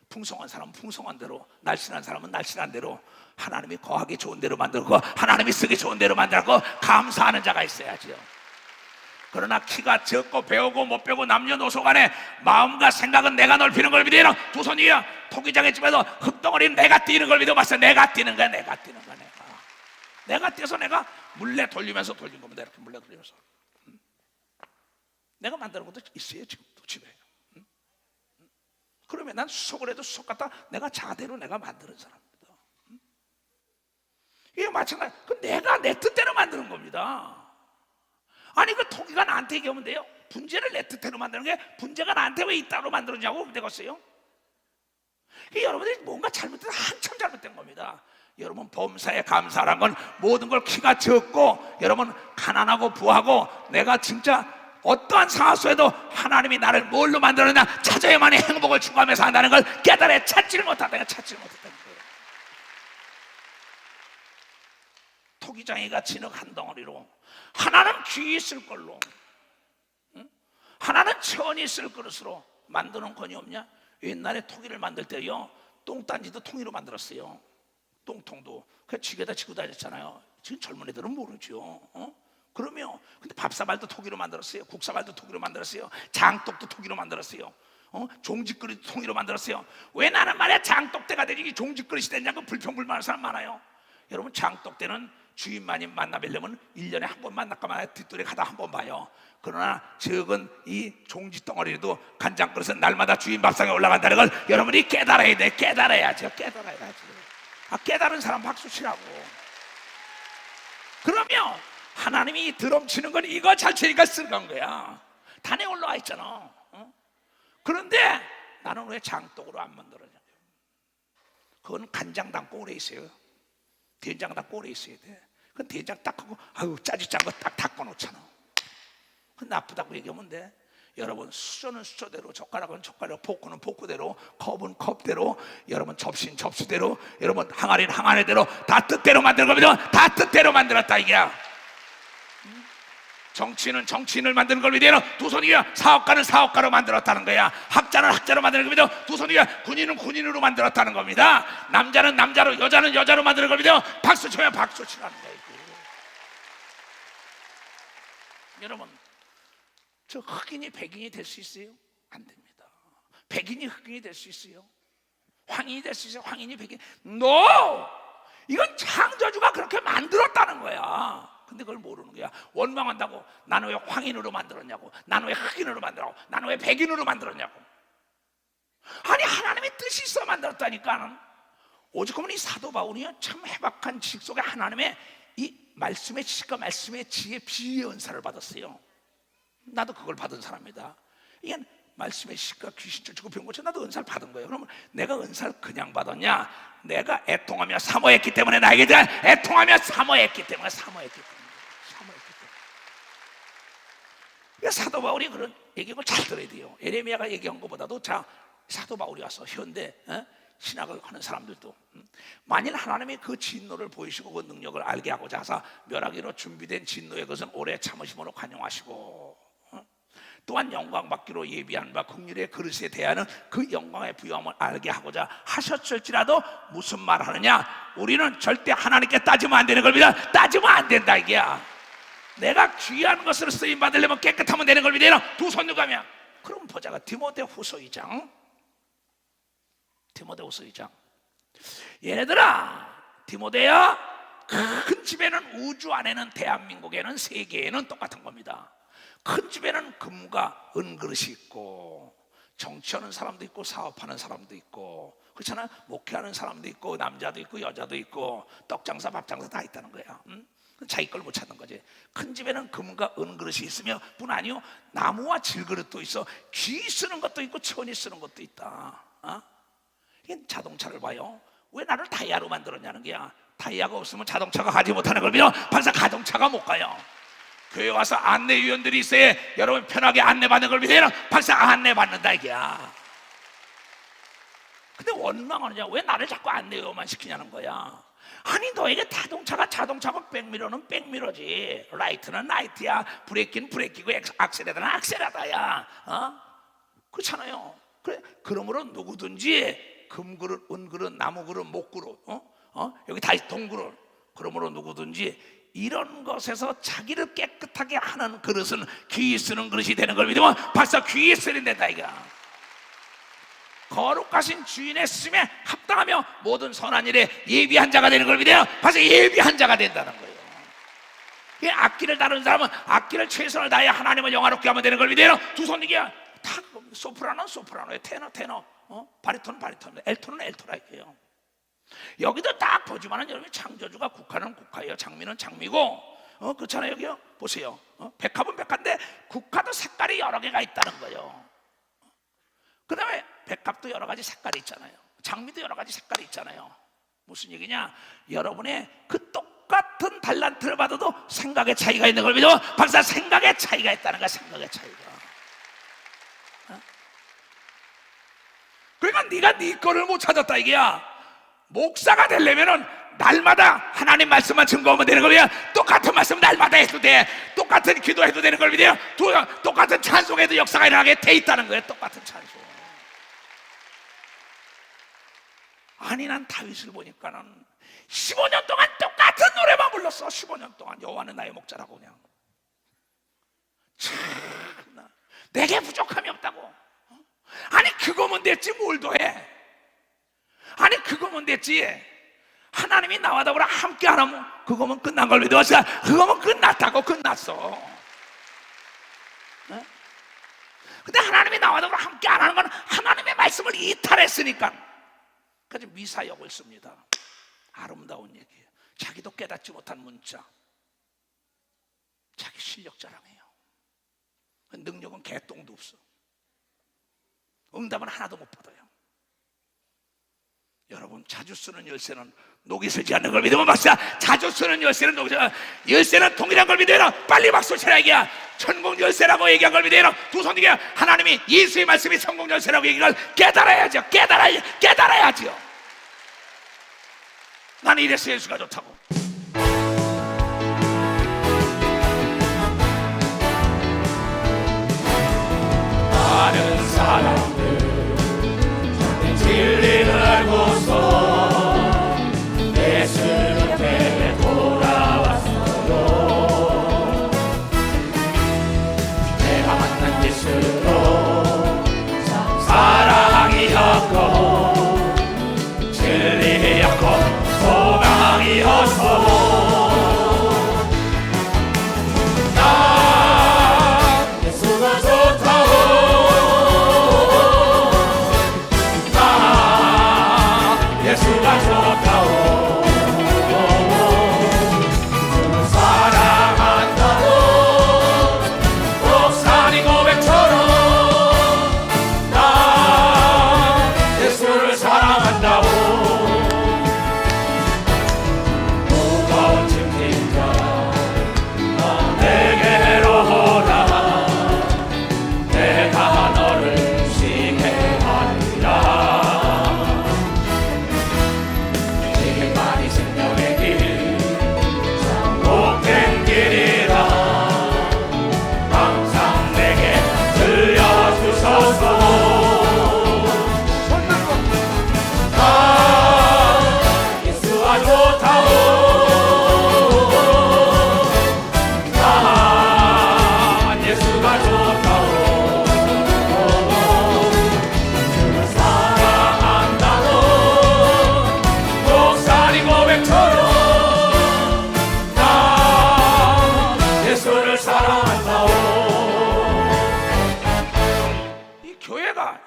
풍성한 사람은 풍성한 대로 날씬한 사람은 날씬한 대로 하나님이 거하기 좋은 대로 만들고 하나님이 쓰기 좋은 대로 만들고 감사하는 자가 있어야죠. 그러나 키가 적고 배우고 못 배우고 남녀노소 간에 마음과 생각은 내가 넓히는 걸 믿어요. 두 손 위에 토기장에 집에서 흙덩어리는 내가 뛰는 걸 믿어봤어. 내가 뛰는 거야. 내가 뛰는 거야. 내가 뛰어서 내가 물레 돌리면서 돌린 겁니다. 이렇게 물레 돌리면서. 내가 만드는 것도 있어요. 지금도 집에. 그러면 난 수석을 해도 수석 갖다 내가 자대로 내가 만드는 사람입니다. 이게 마찬가지. 그 내가 내 뜻대로 만드는 겁니다. 아니 그 토기가 나한테 얘기하면 돼요. 분재를 내 뜻대로 만드는 게 분재가 나한테 왜 이따로 만들었냐고 되겠어요. 여러분들이 뭔가 잘못된 한참 잘못된 겁니다. 여러분 범사에 감사란 건 모든 걸 키가 적고 여러분 가난하고 부하고 내가 진짜 어떠한 상황 속에도 하나님이 나를 뭘로 만들었냐 찾아야만이 행복을 추구하면서 한다는 걸 깨달아 찾지를 못한다. 찾지를 못했다는 거예요. 토기장이가 진흙 한 덩어리로 하나는 귀 있을 걸로 하나는 천이 있을 그릇으로 만드는 권이 없냐? 옛날에 토기를 만들 때요 똥단지도 통이로 만들었어요. 똥통도 그 지게다 지고 다녔잖아요. 지금 젊은 애들은 모르죠. 그러면 근데 밥사발도 토기로 만들었어요. 국사발도 토기로 만들었어요. 장독도 토기로 만들었어요. 종짓그릇도 통이로 만들었어요. 왜 나는 말이야 장독대가 되지 종짓그릇이 됐냐고 불평불만하는 사람 많아요. 여러분 장독대는 주인만이 만나뵈려면 1년에 한 번 만날까마나 뒷뜰에 가다 한 번 봐요. 그러나 적은 이 종짓덩어리도 간장그릇은 날마다 주인 밥상에 올라간다는 걸 여러분이 깨달아야 돼. 깨달아야죠. 깨달은 사람 박수 치라고. 그러면 하나님이 드럼 치는 건 이거 잘 치니까 쓰는 거야. 단에 올라와 있잖아. 그런데 나는 왜 장독으로 안 만들었냐? 그건 간장 담고 오래 있어요. 된장 담고 오래 있어야 돼. 그 된장 딱 하고 아유 짜지 짠 거 딱 닦아 놓잖아. 그 나쁘다고 얘기하면 돼. 여러분 수저는 수저대로 젓가락은 젓가락 포크는 포크대로 컵은 컵대로 여러분 접시는 접시대로 여러분 항아리는 항아리대로 다 뜻대로 만드는 겁니다. 다 뜻대로 만들었다 이게야. 정치인은 정치인을 만드는 걸 믿어요. 두 손 위에 사업가는 사업가로 만들었다는 거야. 학자는 학자로 만드는 겁니다. 두 손 위에 군인은 군인으로 만들었다는 겁니다. 남자는 남자로 여자는 여자로 만드는 겁니다. 박수 쳐야 박수 치라는 거야. 여러분 저 흑인이 백인이 될 수 있어요? 안 됩니다. 백인이 흑인이 될 수 있어요? 황인이 될 수 있어요? 황인이 백인? NO! 이건 창조주가 그렇게 만들었다는 거야. 근데 그걸 모르는 거야. 원망한다고 나는 왜 황인으로 만들었냐고, 나는 왜 흑인으로 만들었냐고, 나는 왜 백인으로 만들었냐고. 아니 하나님의 뜻이 있어 만들었다니까. 오직 보면 이 사도 바울이요 참 해박한 지식 속에 하나님의 이 말씀의 지식과 말씀의 지혜 비유의 은사를 받았어요. 나도 그걸 받은 사람이다. 이게 말씀의 지식과 귀신 쫓고 배운 것처럼 나도 은사를 받은 거예요. 그러면 내가 은사를 그냥 받았냐? 내가 애통하며 사모했기 때문에 나에게 대한 애통하며 사모했기 때문에 사도 바울이 그런 얘기를 잘 들어야 돼요. 예레미야가 얘기한 것보다도 자 사도 바울이 와서 현대 신학을 하는 사람들도 만일 하나님이 그 진노를 보이시고 그 능력을 알게 하고자 하사 멸하기로 준비된 진노의 것은 오래 참으심으로 관용하시고 또한 영광 받기로 예비한 바 긍휼의 그릇에 대하는 그 영광의 부요함을 알게 하고자 하셨을지라도 무슨 말 하느냐? 우리는 절대 하나님께 따지면 안 되는 걸 믿어. 따지면 안 된다 이게야. 내가 귀한 것으로 쓰임 받으려면 깨끗하면 되는 걸 믿어요. 두 손 누가면 그럼 보자가 디모데후서 2장 얘네들아 디모데야 큰 집에는 우주 안에는 대한민국에는 세계에는 똑같은 겁니다. 큰 집에는 금과 은그릇이 있고 정치하는 사람도 있고 사업하는 사람도 있고 그렇잖아. 목회하는 사람도 있고 남자도 있고 여자도 있고 떡장사 밥장사 다 있다는 거야. 자기 걸 못 찾는 거지. 큰 집에는 금과 은그릇이 있으며 뿐 아니요 나무와 질그릇도 있어. 귀 쓰는 것도 있고 천이 쓰는 것도 있다. 이게 자동차를 봐요. 왜 나를 다이아로 만들었냐는 거야. 다이아가 없으면 자동차가 가지 못하는 걸 믿어. 벌써 자동차가 못 가요. 교회 와서 안내위원들이 있어야 여러분 편하게 안내받는 걸 믿어요. 벌써 안내받는다 이게야. 근데 원망하느냐? 왜 나를 자꾸 안내위원만 시키냐는 거야. 아니 너에게 자동차고 백미러는 백미러지, 라이트는 라이트야, 브레이크는 브레이크고 악셀레다는 악셀레다야. 그렇잖아요. 그래 그러므로 누구든지 금그릇, 은그릇, 나무그릇, 목그릇, 여기 다 동그릇. 그러므로 누구든지 이런 것에서 자기를 깨끗하게 하는 그릇은 귀 쓰는 그릇이 되는 걸 믿으면 벌써 귀 쓰린다 이거야. 거룩하신 주인의 쓰심에 합당하며 모든 선한 일에 예비한 자가 되는 걸 믿어요. 벌써 예비한 자가 된다는 거예요. 이 악기를 다루는 사람은 악기를 최선을 다해 하나님을 영화롭게 하면 되는 걸 믿어요. 두 손 이게 다 소프라노는 소프라노에 테너 바리톤은 바리톤, 엘토는 엘토라 이게요. 여기도 딱 보지만은 여러분 창조주가 국화는 국화예요. 장미는 장미고 그렇잖아요. 여기요 보세요. 백합은 백화인데 국화도 색깔이 여러 개가 있다는 거예요. 그 다음에 백합도 여러 가지 색깔이 있잖아요. 장미도 여러 가지 색깔이 있잖아요. 무슨 얘기냐? 여러분의 그 똑같은 달란트를 받아도 생각의 차이가 있는 걸 믿어. 박사 생각의 차이가 있다는 거야. 생각의 차이가. 그러니까 네가 네 거를 못 찾았다 이게야. 목사가 되려면은 날마다 하나님 말씀만 증거하면 되는 거야. 똑같은 말씀 날마다 해도 돼. 똑같은 기도해도 되는 걸 믿어요. 똑같은 찬송해도 역사가 일어나게 돼 있다는 거예요. 똑같은 찬송. 아니 난 다윗을 보니까는 15년 동안 똑같은 노래만 불렀어. 15년 동안 여호와는 나의 목자라고 그냥. 참나 내게 부족함이 없다고. 아니 그거면 됐지 뭘 더해. 아니 그거면 됐지. 하나님이 나와 더불어 함께 안 하면 그거면 끝난 걸 믿어. 그거면 끝났다고. 끝났어. 근데 하나님이 나와 더불어 함께 안 하는 건 하나님의 말씀을 이탈했으니까 그래서 미사역을 씁니다. 아름다운 얘기예요. 자기도 깨닫지 못한 문자. 자기 실력 자랑해요. 능력은 개똥도 없어. 응답은 하나도 못 받아요. 여러분 자주 쓰는 열쇠는 녹이 슬지 않는 걸 믿으면 박수야. 자주 쓰는 열쇠는 녹이 슬지 않는 열쇠는 동일한 걸 믿어요. 빨리 박수 쳐라 얘기야. 천국 열쇠라고 얘기한 걸 믿어요. 두 손 이게 하나님이 예수의 말씀이 천국 열쇠라고 얘기한 걸 깨달아야죠. 깨달아야죠. 나는 이래서 예수가 좋다고. 많은 사람들 진리를 알고서 예수 곁에 돌아왔어요. 내가 만난 예수로 사랑이었고 진리였고 소망이었어. 나 예수가 좋다고. 나 예수가 좋다고. 주를 사랑한다고. 목사님 고백처럼 나 예수를 사랑한다고.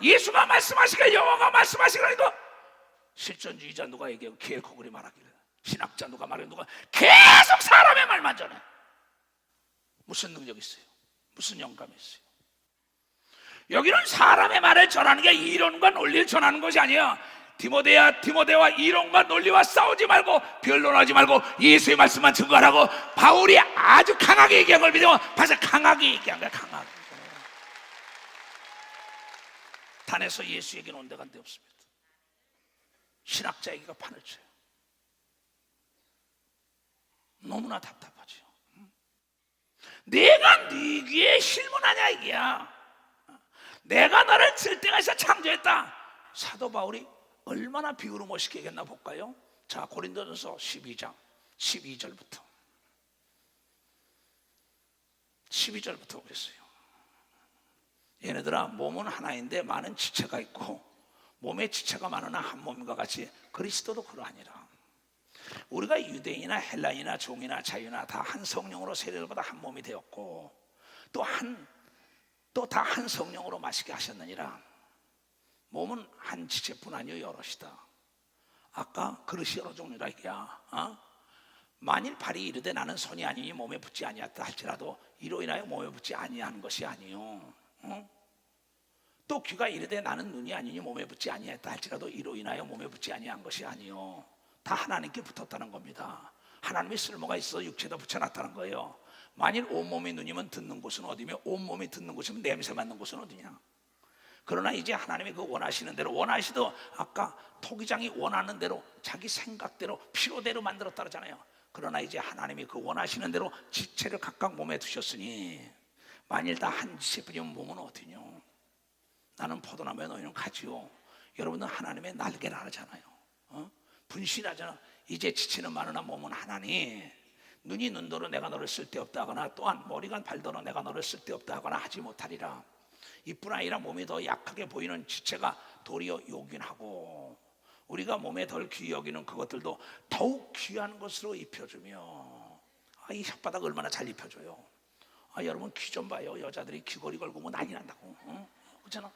예수가 말씀하시기를 여호와가 말씀하시기를 실존주의자 누가 얘기하고 기획코 그리 말하기를 신학자 누가 말해 누가 계속 사람의 말만 전해. 무슨 능력이 있어요? 무슨 영감이 있어요? 여기는 사람의 말을 전하는 게 이론과 논리를 전하는 것이 아니야. 디모데와 이론과 논리와 싸우지 말고 변론하지 말고 예수의 말씀만 증거하라고 바울이 아주 강하게 얘기한 걸 믿으면 벌써 강하게 얘기한 거야. 강하게. 단에서 예수 얘기는 온데간데 없습니다. 신학자 얘기가 판을 쳐요. 너무나 답답하죠. 내가 네 귀에 실문하냐 이게야. 내가 너를 들때가서 창조했다. 사도 바울이 얼마나 비유로 멋있게 얘기했나 볼까요? 자, 고린도전서 12장 12절부터 12절부터 보겠어요. 얘네들아, 몸은 하나인데 많은 지체가 있고 몸에 지체가 많으나 한 몸과 같이 그리스도도 그러하니라. 우리가 유대인이나 헬라인이나 종이나 자유나 다 한 성령으로 세례받아 한 몸이 되었고 또 다 한 성령으로 마시게 하셨느니라. 몸은 한 지체뿐 아니요 여럿이다. 아까 그릇이 여러 종류라 이게야. 만일 발이 이르되 나는 손이 아니니 몸에 붙지 아니하다 할지라도 이로 인하여 몸에 붙지 아니한 것이 아니요. 또 귀가 이르되 나는 눈이 아니니 몸에 붙지 아니했다 할지라도 이로 인하여 몸에 붙지 아니한 것이 아니요. 다 하나님께 붙었다는 겁니다. 하나님의 쓸모가 있어 육체도 붙여놨다는 거예요. 만일 온몸이 눈이면 듣는 곳은 어디며 온몸이 듣는 곳이면 냄새 맡는 곳은 어디냐. 그러나 이제 하나님이 그 원하시는 대로, 원하시도 아까 토기장이 원하는 대로 자기 생각대로 필요대로 만들었다 그러잖아요. 그러나 이제 하나님이 그 원하시는 대로 지체를 각각 몸에 두셨으니 만일 다 한 지체뿐이면 몸은 어디뇨. 나는 포도나무에 너희는 가지요. 여러분은 하나님의 날개라 하잖아요. 분신하잖아. 이제 지체는 많으나 몸은 하나니 눈이 눈도로 내가 너를 쓸데없다 하거나 또한 머리가 발도로 내가 너를 쓸데없다 하거나 하지 못하리라. 이뿐 아니라 몸이 더 약하게 보이는 지체가 도리어 요긴하고 우리가 몸에 덜 귀히 여기는 그것들도 더욱 귀한 것으로 입혀주며. 이 혓바닥 얼마나 잘 입혀줘요. 여러분 귀 좀 봐요. 여자들이 귀걸이 걸고 뭐 난리 난다고. 그렇잖아.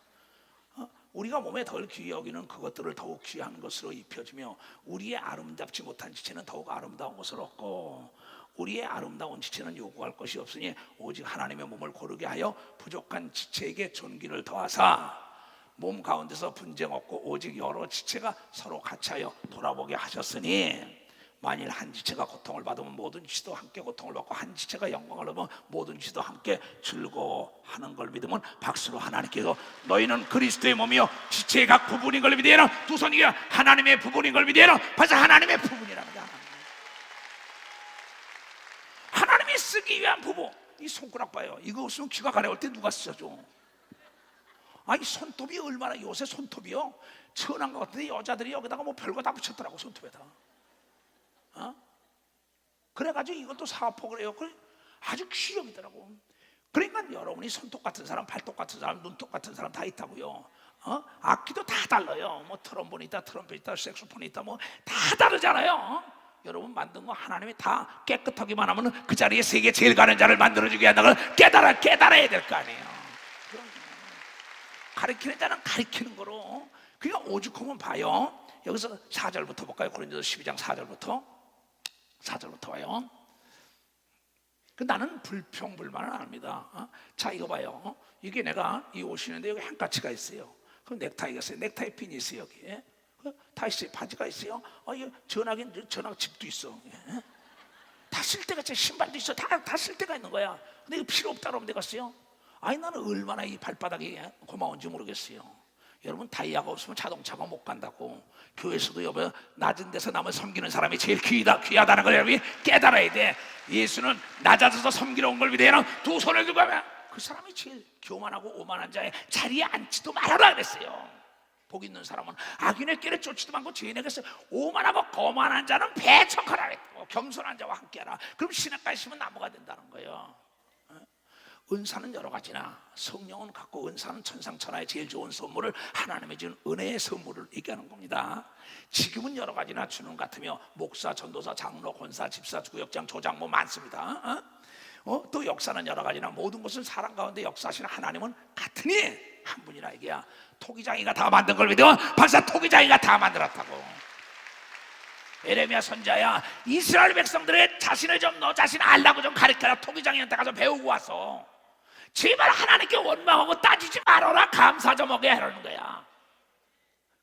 우리가 몸에 덜 귀히 여기는 그것들을 더욱 귀한 것으로 입혀주며 우리의 아름답지 못한 지체는 더욱 아름다운 것을 얻고 우리의 아름다운 지체는 요구할 것이 없으니 오직 하나님의 몸을 고르게 하여 부족한 지체에게 존귀를 더하사 몸 가운데서 분쟁 없고 오직 여러 지체가 서로 같이하여 돌아보게 하셨으니 만일 한 지체가 고통을 받으면 모든 지체도 함께 고통을 받고 한 지체가 영광을 얻으면 모든 지체도 함께 즐거워하는 걸 믿으면 박수로 하나님께서 너희는 그리스도의 몸이요 지체의 각 부분인 걸 믿으라. 두 손이 하나님의 부분인 걸 믿으라. 벌써 하나님의 부분이랍니다. 하나님이 쓰기 위한 부분. 이 손가락 봐요. 이거 없으면 귀가 가려울 때 누가 쓰죠? 이 손톱이 얼마나, 요새 손톱이요 천한 것 같은데 여자들이 여기다가 뭐 별거 다 붙였더라고 손톱에다. 그래가지고 이것도 사업폭을 해요. 아주 귀엽더라고. 그러니까 여러분이 손톱 같은 사람, 발톱 같은 사람, 눈톱 같은 사람 다 있다고요. 악기도 다 달라요. 뭐 트럼본이 있다, 트럼펫이 있다, 색소폰이 있다, 뭐 다 다르잖아요. 여러분 만든 거 하나님이 다 깨끗하기만 하면 그 자리에 세계 제일 가는 자를 만들어주게 한다는 걸 깨달아야 될 거 아니에요. 가르치는 자는 가르치는 거로. 그냥 오죽하면 봐요. 여기서 4절부터 볼까요? 고린도서 12장 4절부터 와요. 나는 불평불만은 안 합니다. 자, 이거 봐요. 이게 내가 이 옷이는데 여기 hand가치가 있어요. 그럼 넥타이가 있어요. 넥타이 핀이 있어요. 여기에 다 있어요. 바지가 있어요. 전화기 집도 있어. 다 쓸 데가 있어요. 신발도 있어. 다 쓸 데가 있는 거야. 근데 이거 필요 없다 그러면 내가 써요. 나는 얼마나 이 발바닥이 고마운지 모르겠어요. 여러분 다이아가 없으면 자동차가 못 간다고. 교회에서도 여보 낮은 데서 남을 섬기는 사람이 제일 귀하다는 걸 여러분이 깨달아야 돼. 예수는 낮아져서 섬기러 온 걸 믿어야 두 손을 들고 하면 그 사람이 제일 교만하고 오만한 자의 자리에 앉지도 말아라 그랬어요. 복 있는 사람은 악인의 길에 쫓지도 않고 죄인에게서 오만하고 거만한 자는 배척하라 그랬고 겸손한 자와 함께하라. 그럼 신학까지 심은 나무가 된다는 거예요. 은사는 여러 가지나 성령은 같고 은사는 천상천하의 제일 좋은 선물을 하나님의 준 은혜의 선물을 얘기하는 겁니다. 지금은 여러 가지나 주는 같으며 목사, 전도사, 장로, 권사, 집사, 구역장, 조장 뭐 많습니다. 또 역사는 여러 가지나 모든 것은 사람 가운데 역사하시는 하나님은 같으니 한 분이라. 이게야 토기장이가 다 만든 걸 믿으면 박사 토기장이가 다 만들었다고. 에레미야 선자야 이스라엘 백성들의 자신을 좀 너 자신 알라고 좀 가르쳐라. 토기장이한테 가서 배우고 와서 제발 하나님께 원망하고 따지지 말아라. 감사 좀 하게 하라는 거야.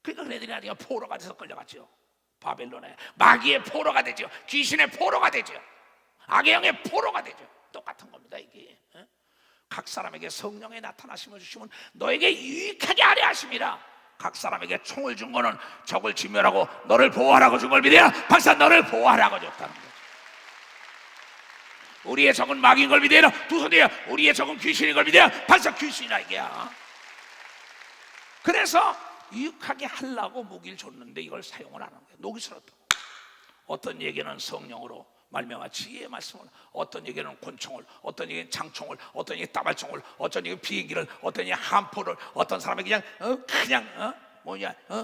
그러니까 그네들이 나중에 포로가 돼서 끌려갔죠. 바벨론에 마귀의 포로가 되죠. 귀신의 포로가 되죠. 악의 영의 포로가 되죠. 똑같은 겁니다 이게. 각 사람에게 성령의 나타나심을 주시면 너에게 유익하게 하려 하심이라. 각 사람에게 총을 준 거는 적을 진멸하고 너를 보호하라고 준 걸 믿어야 박사 너를 보호하라고 줬다는 거죠. 우리의 적은 마귀인 걸 믿어야 두 손이야. 우리의 적은 귀신인 걸 믿어야 박사 귀신이라 이게야. 그래서 유익하게 하려고 무기를 줬는데 이걸 사용을 안 하는 거예요. 녹이스럽다고. 어떤 얘기는 성령으로 말미암아 지혜의 말씀을, 어떤 얘기는 권총을, 어떤 얘기는 장총을, 어떤 얘기는 따발총을, 어떤 얘기는 비행기를, 어떤 얘기는 함포를, 어떤 사람은 그냥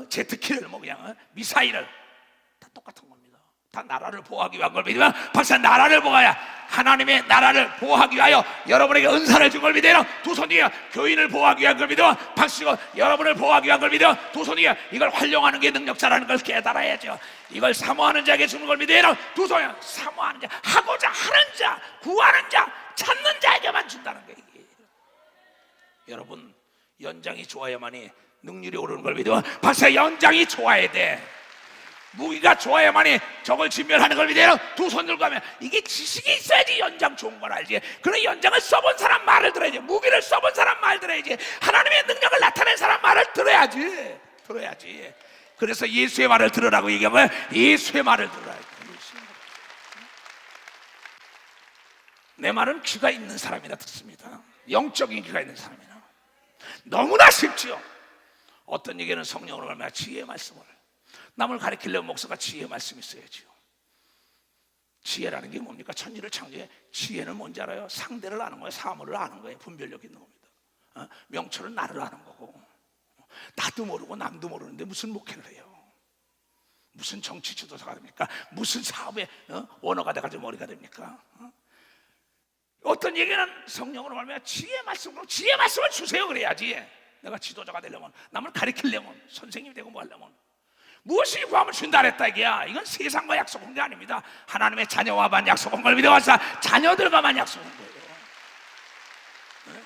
제트키를 그냥 미사일을, 다 똑같은 겁니다. 다 나라를 보호하기 위한 걸 믿으면 박사 나라를 보호하여, 하나님의 나라를 보호하기 위하여 여러분에게 은사를 준 걸 믿어요. 두 손 위에 교인을 보호하기 위한 걸 믿으면 박수고, 여러분을 보호하기 위한 걸 믿으면 두 손 위에 이걸 활용하는 게 능력자라는 걸 깨달아야죠. 이걸 사모하는 자에게 주는 걸 믿어요. 두 손 위에 사모하는 자, 하고자 하는 자, 구하는 자, 찾는 자에게만 준다는 거예요. 여러분, 연장이 좋아야만이 능률이 오르는 걸 믿으면 박사 연장이 좋아야 돼. 무기가 좋아야만이 적을 진멸하는 걸 믿어요. 두 손 들고 하면 이게 지식이 있어야지 연장 좋은 걸 알지. 그런 연장을 써본 사람 말을 들어야지. 무기를 써본 사람 말 들어야지. 하나님의 능력을 나타낸 사람 말을 들어야지. 그래서 예수의 말을 들으라고 얘기하면 예수의 말을 들어야지. 내 말은 귀가 있는 사람이나 듣습니다. 영적인 귀가 있는 사람이나. 너무나 쉽지요. 어떤 얘기는 성령으로 말미암아 지혜의 말씀을, 남을 가리키려면 목사가 지혜의 말씀이 있어야지요. 지혜라는 게 뭡니까? 천지를 창조해. 지혜는 뭔지 알아요? 상대를 아는 거예요. 사물을 아는 거예요. 분별력 있는 겁니다. 명철은 나를 아는 거고, 나도 모르고 남도 모르는데 무슨 목회를 해요? 무슨 정치 지도자가 됩니까? 무슨 사업에 원어가 돼가지고 머리가 됩니까? 어떤 얘기는 성령으로 말하면 지혜의 말씀으로, 지혜의 말씀을 주세요 그래야지. 내가 지도자가 되려면, 남을 가리키려면, 선생님이 되고 뭐 하려면 무엇이 구하면 준다 그랬다 이게야. 이건 세상과 약속한 게 아닙니다. 하나님의 자녀와만 약속한 걸 믿어와서 자녀들과만 약속한 거예요. 네?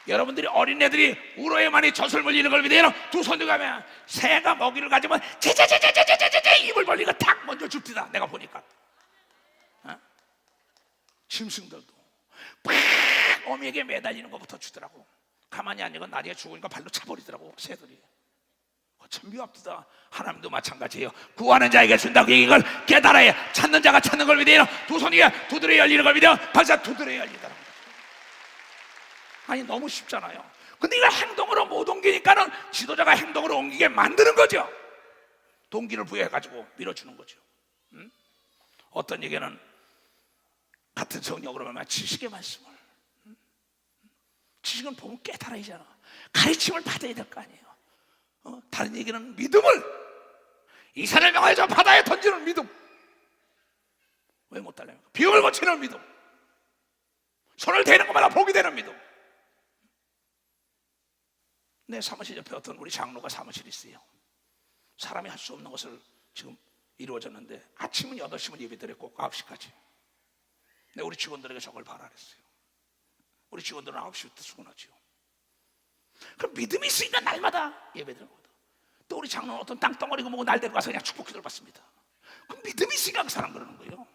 여러분들이 어린애들이 울어야만이 젖을 물리는 걸 믿어요. 두 손 들고 가면 새가 먹이를 가지면 제제제제제제제제 입을 벌리고 탁 먼저 줍디다. 내가 보니까 짐승들도 팍 어미에게 매달리는 것부터 주더라고. 가만히 안 있고 나중에 죽으니까 발로 차버리더라고 새들이. 참 미흡다. 하나님도 마찬가지예요. 구하는 자에게 준다고 이걸 깨달아야, 찾는 자가 찾는 걸 믿어요. 두 손이 두드려 열리는 걸 믿어요. 발사 두드려 열리더라고요. 아니 너무 쉽잖아요. 근데 이걸 행동으로 못 옮기니까는 지도자가 행동으로 옮기게 만드는 거죠. 동기를 부여해가지고 밀어주는 거죠. 어떤 얘기는 같은 성령으로 말하면 지식의 말씀을, 지식은 보면 깨달아야잖아. 가르침을 받아야 될 거 아니에요. 다른 얘기는 믿음을, 이 산을 명하여 저 바다에 던지는 믿음. 왜 못 달랍니까? 비용을 고치는 믿음, 손을 대는 것마다 복이 되는 믿음. 내 사무실 옆에 어떤 우리 장로가 사무실이 있어요. 사람이 할 수 없는 것을 지금 이루어졌는데 아침은 8시면 예배드렸고 9시까지. 근데 우리 직원들에게 저걸 봐라 그랬어요. 우리 직원들은 9시부터 출근하죠. 그럼 믿음이 있으니까 날마다 예배드리는 거다. 또 우리 장로는 어떤 땅덩어리고 뭐고 날 데리고 가서 그냥 축복기도를 받습니다. 그럼 믿음이 있으니까 그 사람 그러는 거예요.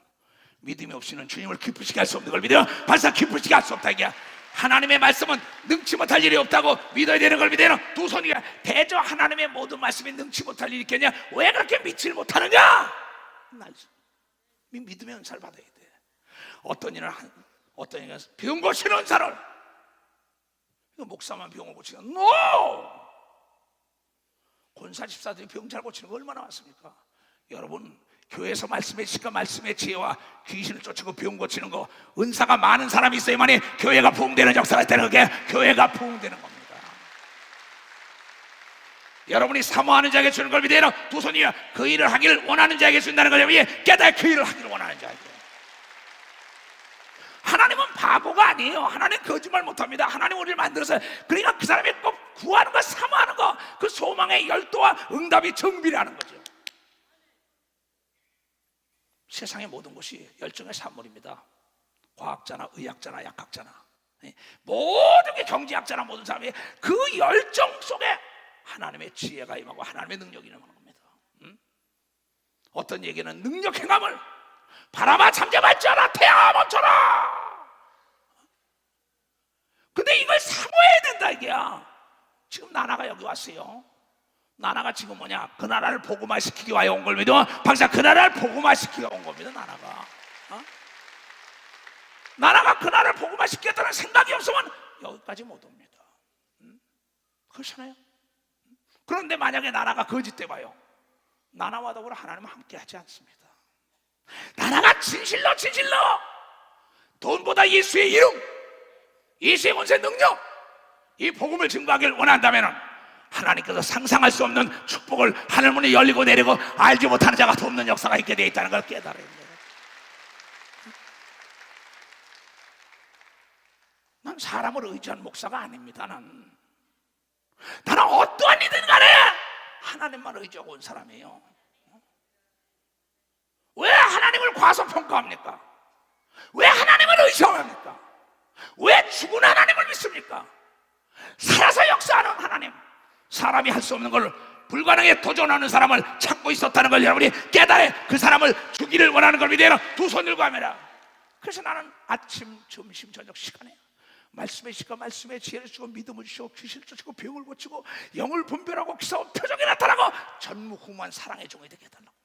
믿음이 없이는 주님을 기쁘시게 할 수 없는 걸 믿어요. 발사 기쁘시게 할 수 없다 이게. 하나님의 말씀은 능치 못할 일이 없다고 믿어야 되는 걸 믿어요. 두 손이가 대저 하나님의 모든 말씀이 능치 못할 일이 있겠냐? 왜 그렇게 믿질 못하느냐? 믿음의 은사를 받아야 돼. 어떤 일은 병 고치는 은사를, 목사만 병을 고치는, 권사 집사들이 병 잘 고치는 거 얼마나 많습니까? 여러분, 교회에서 말씀해 주시니까 말씀의 지혜와 귀신을 쫓고 병 고치는 거, 은사가 많은 사람이 있어야만이 교회가 부흥되는 역사가 되는 게 교회가 부흥되는 겁니다. 여러분이 사모하는 자에게 주는 걸 믿어요. 두 손이요 그 일을 하기를 원하는 자에게 준다는 걸 깨달아 그 일을 하기를 원하는 자에게. 하나님은 바보가 아니에요. 하나님 거짓말 못합니다. 하나님 우리를 만들어서, 그러니까 그 사람이 꼭 구하는 거, 사모하는 거, 그 소망의 열도와 응답이 정비라는 거죠. 세상의 모든 것이 열정의 산물입니다. 과학자나 의학자나 약학자나 모든 게 경제학자나 모든 사람이 그 열정 속에 하나님의 지혜가 임하고 하나님의 능력이 임하는 겁니다. 어떤 얘기는 능력 행함을, 바람아 잠잠할지어라 태양아 멈춰라. 근데 이걸 사모해야 된다 이게야. 지금 나나가 여기 왔어요. 나나가 지금 뭐냐, 그 나라를 복음화시키기 위해 온 걸 믿어. 박사 그 나라를 복음화시키기 위해 온 겁니다. 나나가 그 나라를 복음화시키겠다는 생각이 없으면 여기까지 못 옵니다. 그렇잖아요. 그런데 만약에 나나가 거짓돼 봐요. 나나와 더불어 하나님은 함께 하지 않습니다. 나라가 진실로 돈보다 예수의 이름, 예수의 권세 능력, 이 복음을 증거하기를 원한다면 하나님께서 상상할 수 없는 축복을 하늘문이 열리고 내리고 알지 못하는 자가 돕는 역사가 있게 되어 있다는 걸 깨달아야 돼요. 난 사람을 의지한 목사가 아닙니다. 나는 어떠한 이든 간에 하나님만 의지하고 온 사람이에요. 왜 하나님을 과소평가합니까? 왜 하나님을 의지합니까? 왜 죽은 하나님을 믿습니까? 살아서 역사하는 하나님, 사람이 할 수 없는 걸 불가능에 도전하는 사람을 찾고 있었다는 걸 여러분이 깨달아 그 사람을 주기를 원하는 걸 믿어라. 두 손 들고 하매라. 그래서 나는 아침, 점심, 저녁 시간에 말씀의 시간, 말씀의 지혜를 주고 믿음을 주고 귀신을 쫓고 병을 고치고 영을 분별하고 기사와 표정이 나타나고 전무후무한 사랑의 종이 되게 해달라고.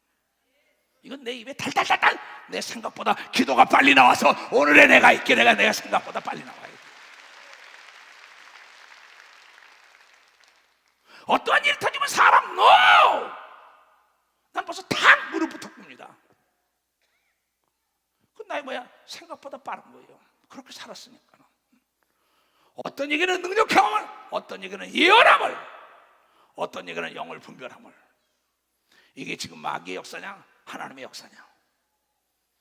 이건 내 입에 달달달달 내 생각보다 기도가 빨리 나와서 오늘의 내가 있게 내가 생각보다 빨리 나와야 돼. 어떠한 일 터지면 사람 난 벌써 탁 무릎부터 꿇습니다. 그 나이 뭐야? 생각보다 빠른 거예요. 그렇게 살았으니까. 어떤 얘기는 능력 경험을, 어떤 얘기는 예언함을, 어떤 얘기는 영을 분별함을. 이게 지금 마귀의 역사냐 하나님의 역사냐?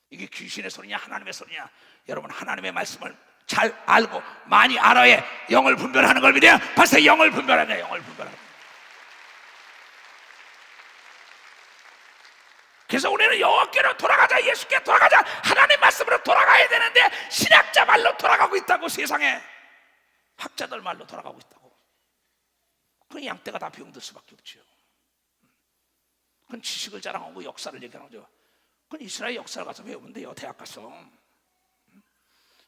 이게 귀신의 소리냐 하나님의 소리냐? 여러분 하나님의 말씀을 잘 알고 많이 알아야 영을 분별하는 걸 믿어야 벌써 영을 분별하는 거야. 영을 분별하는 거야. 그래서 우리는 여호와께로 돌아가자, 예수께 돌아가자, 하나님 말씀으로 돌아가야 되는데 신학자 말로 돌아가고 있다고. 세상에 학자들 말로 돌아가고 있다고. 그 양떼가 다 병들 수밖에 없죠. 그건 지식을 자랑하고 역사를 얘기하는 거죠. 그건 이스라엘 역사를 가서 배우면 돼요. 대학 가서.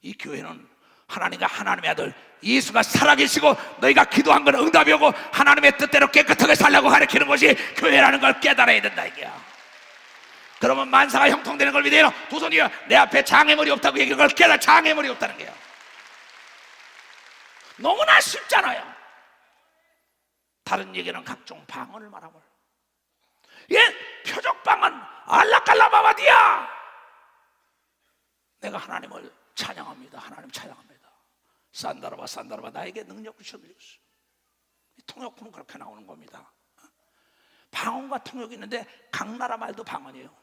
이 교회는 하나님과 하나님의 아들 예수가 살아계시고 너희가 기도한 건 응답이 오고 하나님의 뜻대로 깨끗하게 살라고 가르치는 것이 교회라는 걸 깨달아야 된다 이게야. 그러면 만사가 형통되는 걸 믿어요. 두 손이요. 내 앞에 장애물이 없다고 얘기하는 걸 깨달아. 장애물이 없다는 게요. 너무나 쉽잖아요. 다른 얘기는 각종 방언을 말하면 표적방언 알라깔라바바디야. 내가 하나님을 찬양합니다. 하나님 찬양합니다. 산다라바 나에게 능력 주셔주셨어. 통역구는 그렇게 나오는 겁니다. 방언과 통역이 있는데 각 나라 말도 방언이에요.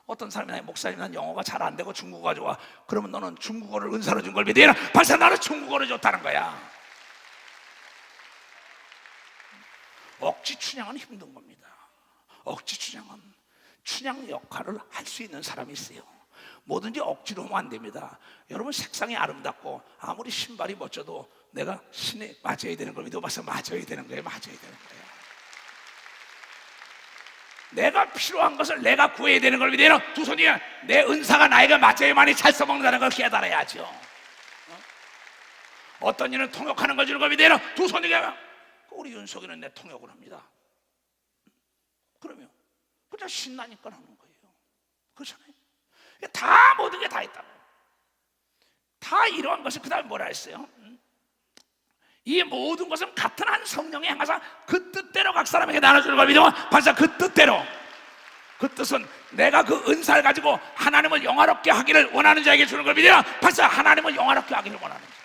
어떤 사람이 목사님 난 영어가 잘 안 되고 중국어가 좋아. 그러면 너는 중국어를 은사로 준 걸 믿어라. 벌써 나는 중국어를 줬다는 거야. 억지 춘향은 힘든 겁니다. 억지 춘향은 춘향 역할을 할 수 있는 사람이 있어요. 뭐든지 억지로 하면 안 됩니다. 여러분 색상이 아름답고 아무리 신발이 멋져도 내가 신에 맞아야 되는 걸 믿어 봐서 맞아야 되는 거예요. 맞아야 되는 거예요. 내가 필요한 것을 내가 구해야 되는 걸 믿어요. 두 손이야. 내 은사가 나에게 맞아야만이 잘 써먹는다는 걸 깨달아야죠. 어떤 일은 통역하는 걸 주는 걸 믿어요. 두 손이야. 우리 윤석이는 내 통역을 합니다. 그러면 그냥 신나니까 하는 거예요. 그렇잖아요. 다 모든 게 다 있다고. 다 이러한 것이 그 다음에 뭐라 했어요? 이 모든 것은 같은 한 성령이 항상 그 뜻대로 각 사람에게 나눠주는 걸 믿으면 벌써 그 뜻대로. 그 뜻은 내가 그 은사를 가지고 하나님을 영화롭게 하기를 원하는 자에게 주는 걸 믿으면 벌써 하나님을 영화롭게 하기를 원하는 자.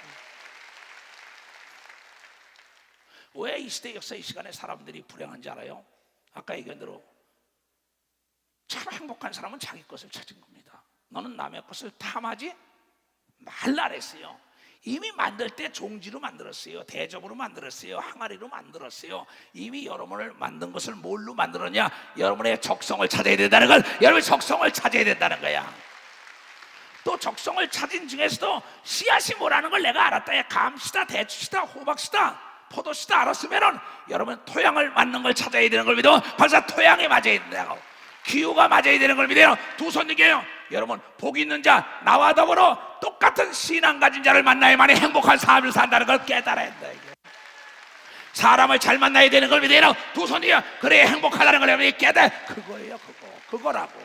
왜 이 시대 역사 이 시간에 사람들이 불행한지 알아요? 아까 얘기한 대로 참 행복한 사람은 자기 것을 찾은 겁니다. 너는 남의 것을 탐하지 말라 그랬어요. 이미 만들 때 종지로 만들었어요. 대접으로 만들었어요. 항아리로 만들었어요. 이미 여러분을 만든 것을 뭘로 만들었냐? 여러분의 적성을 찾아야 된다는 걸. 여러분의 적성을 찾아야 된다는 거야. 또 적성을 찾은 중에서도 씨앗이 뭐라는 걸 내가 알았다. 감씨다, 대추씨다, 호박씨다, 포도씨다 알았으면은 여러분 토양을 맞는 걸 찾아야 되는 걸 믿어. 벌써 토양에 맞아야 된다고. 기후가 맞아야 되는 걸 믿어요. 두 손 얘기해요. 여러분 복 있는 자 나와 더불어 똑같은 신앙 가진 자를 만나야만이 행복한 삶을 산다는 걸 깨달아야 한다. 이게. 사람을 잘 만나야 되는 걸 믿어요. 두 손이야. 그래야 행복하다는 걸 여러분이 깨달아. 그거예요. 그거라고.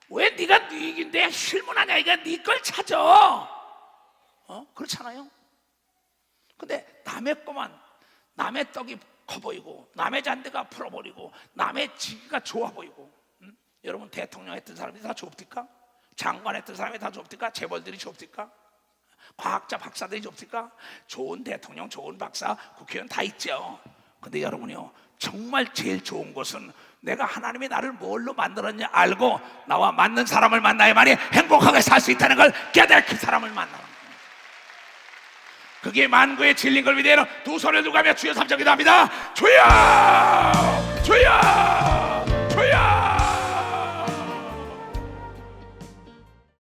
왜 네가 네 얘기인데 실문하냐? 이거 네 걸 찾아. 그렇잖아요. 근데 남의 거만, 남의 떡이 커 보이고 남의 잔대가 풀어 보이고 남의 지기가 좋아 보이고 여러분 대통령 했던 사람이 다 좁디까? 장관 했던 사람이 다 좁디까? 재벌들이 좁디까? 과학자 박사들이 좁디까? 좋은 대통령, 좋은 박사, 국회의원 다 있죠. 근데 여러분요, 정말 제일 좋은 것은 내가 하나님이 나를 뭘로 만들었냐 알고 나와 맞는 사람을 만나야만이 행복하게 살 수 있다는 걸 깨달아 그 사람을 만나는 거예요. 그게 만구의 진리인 걸 믿어요. 두 손을 들고 가며 주여 삼정 기도합니다. 주여! 주여!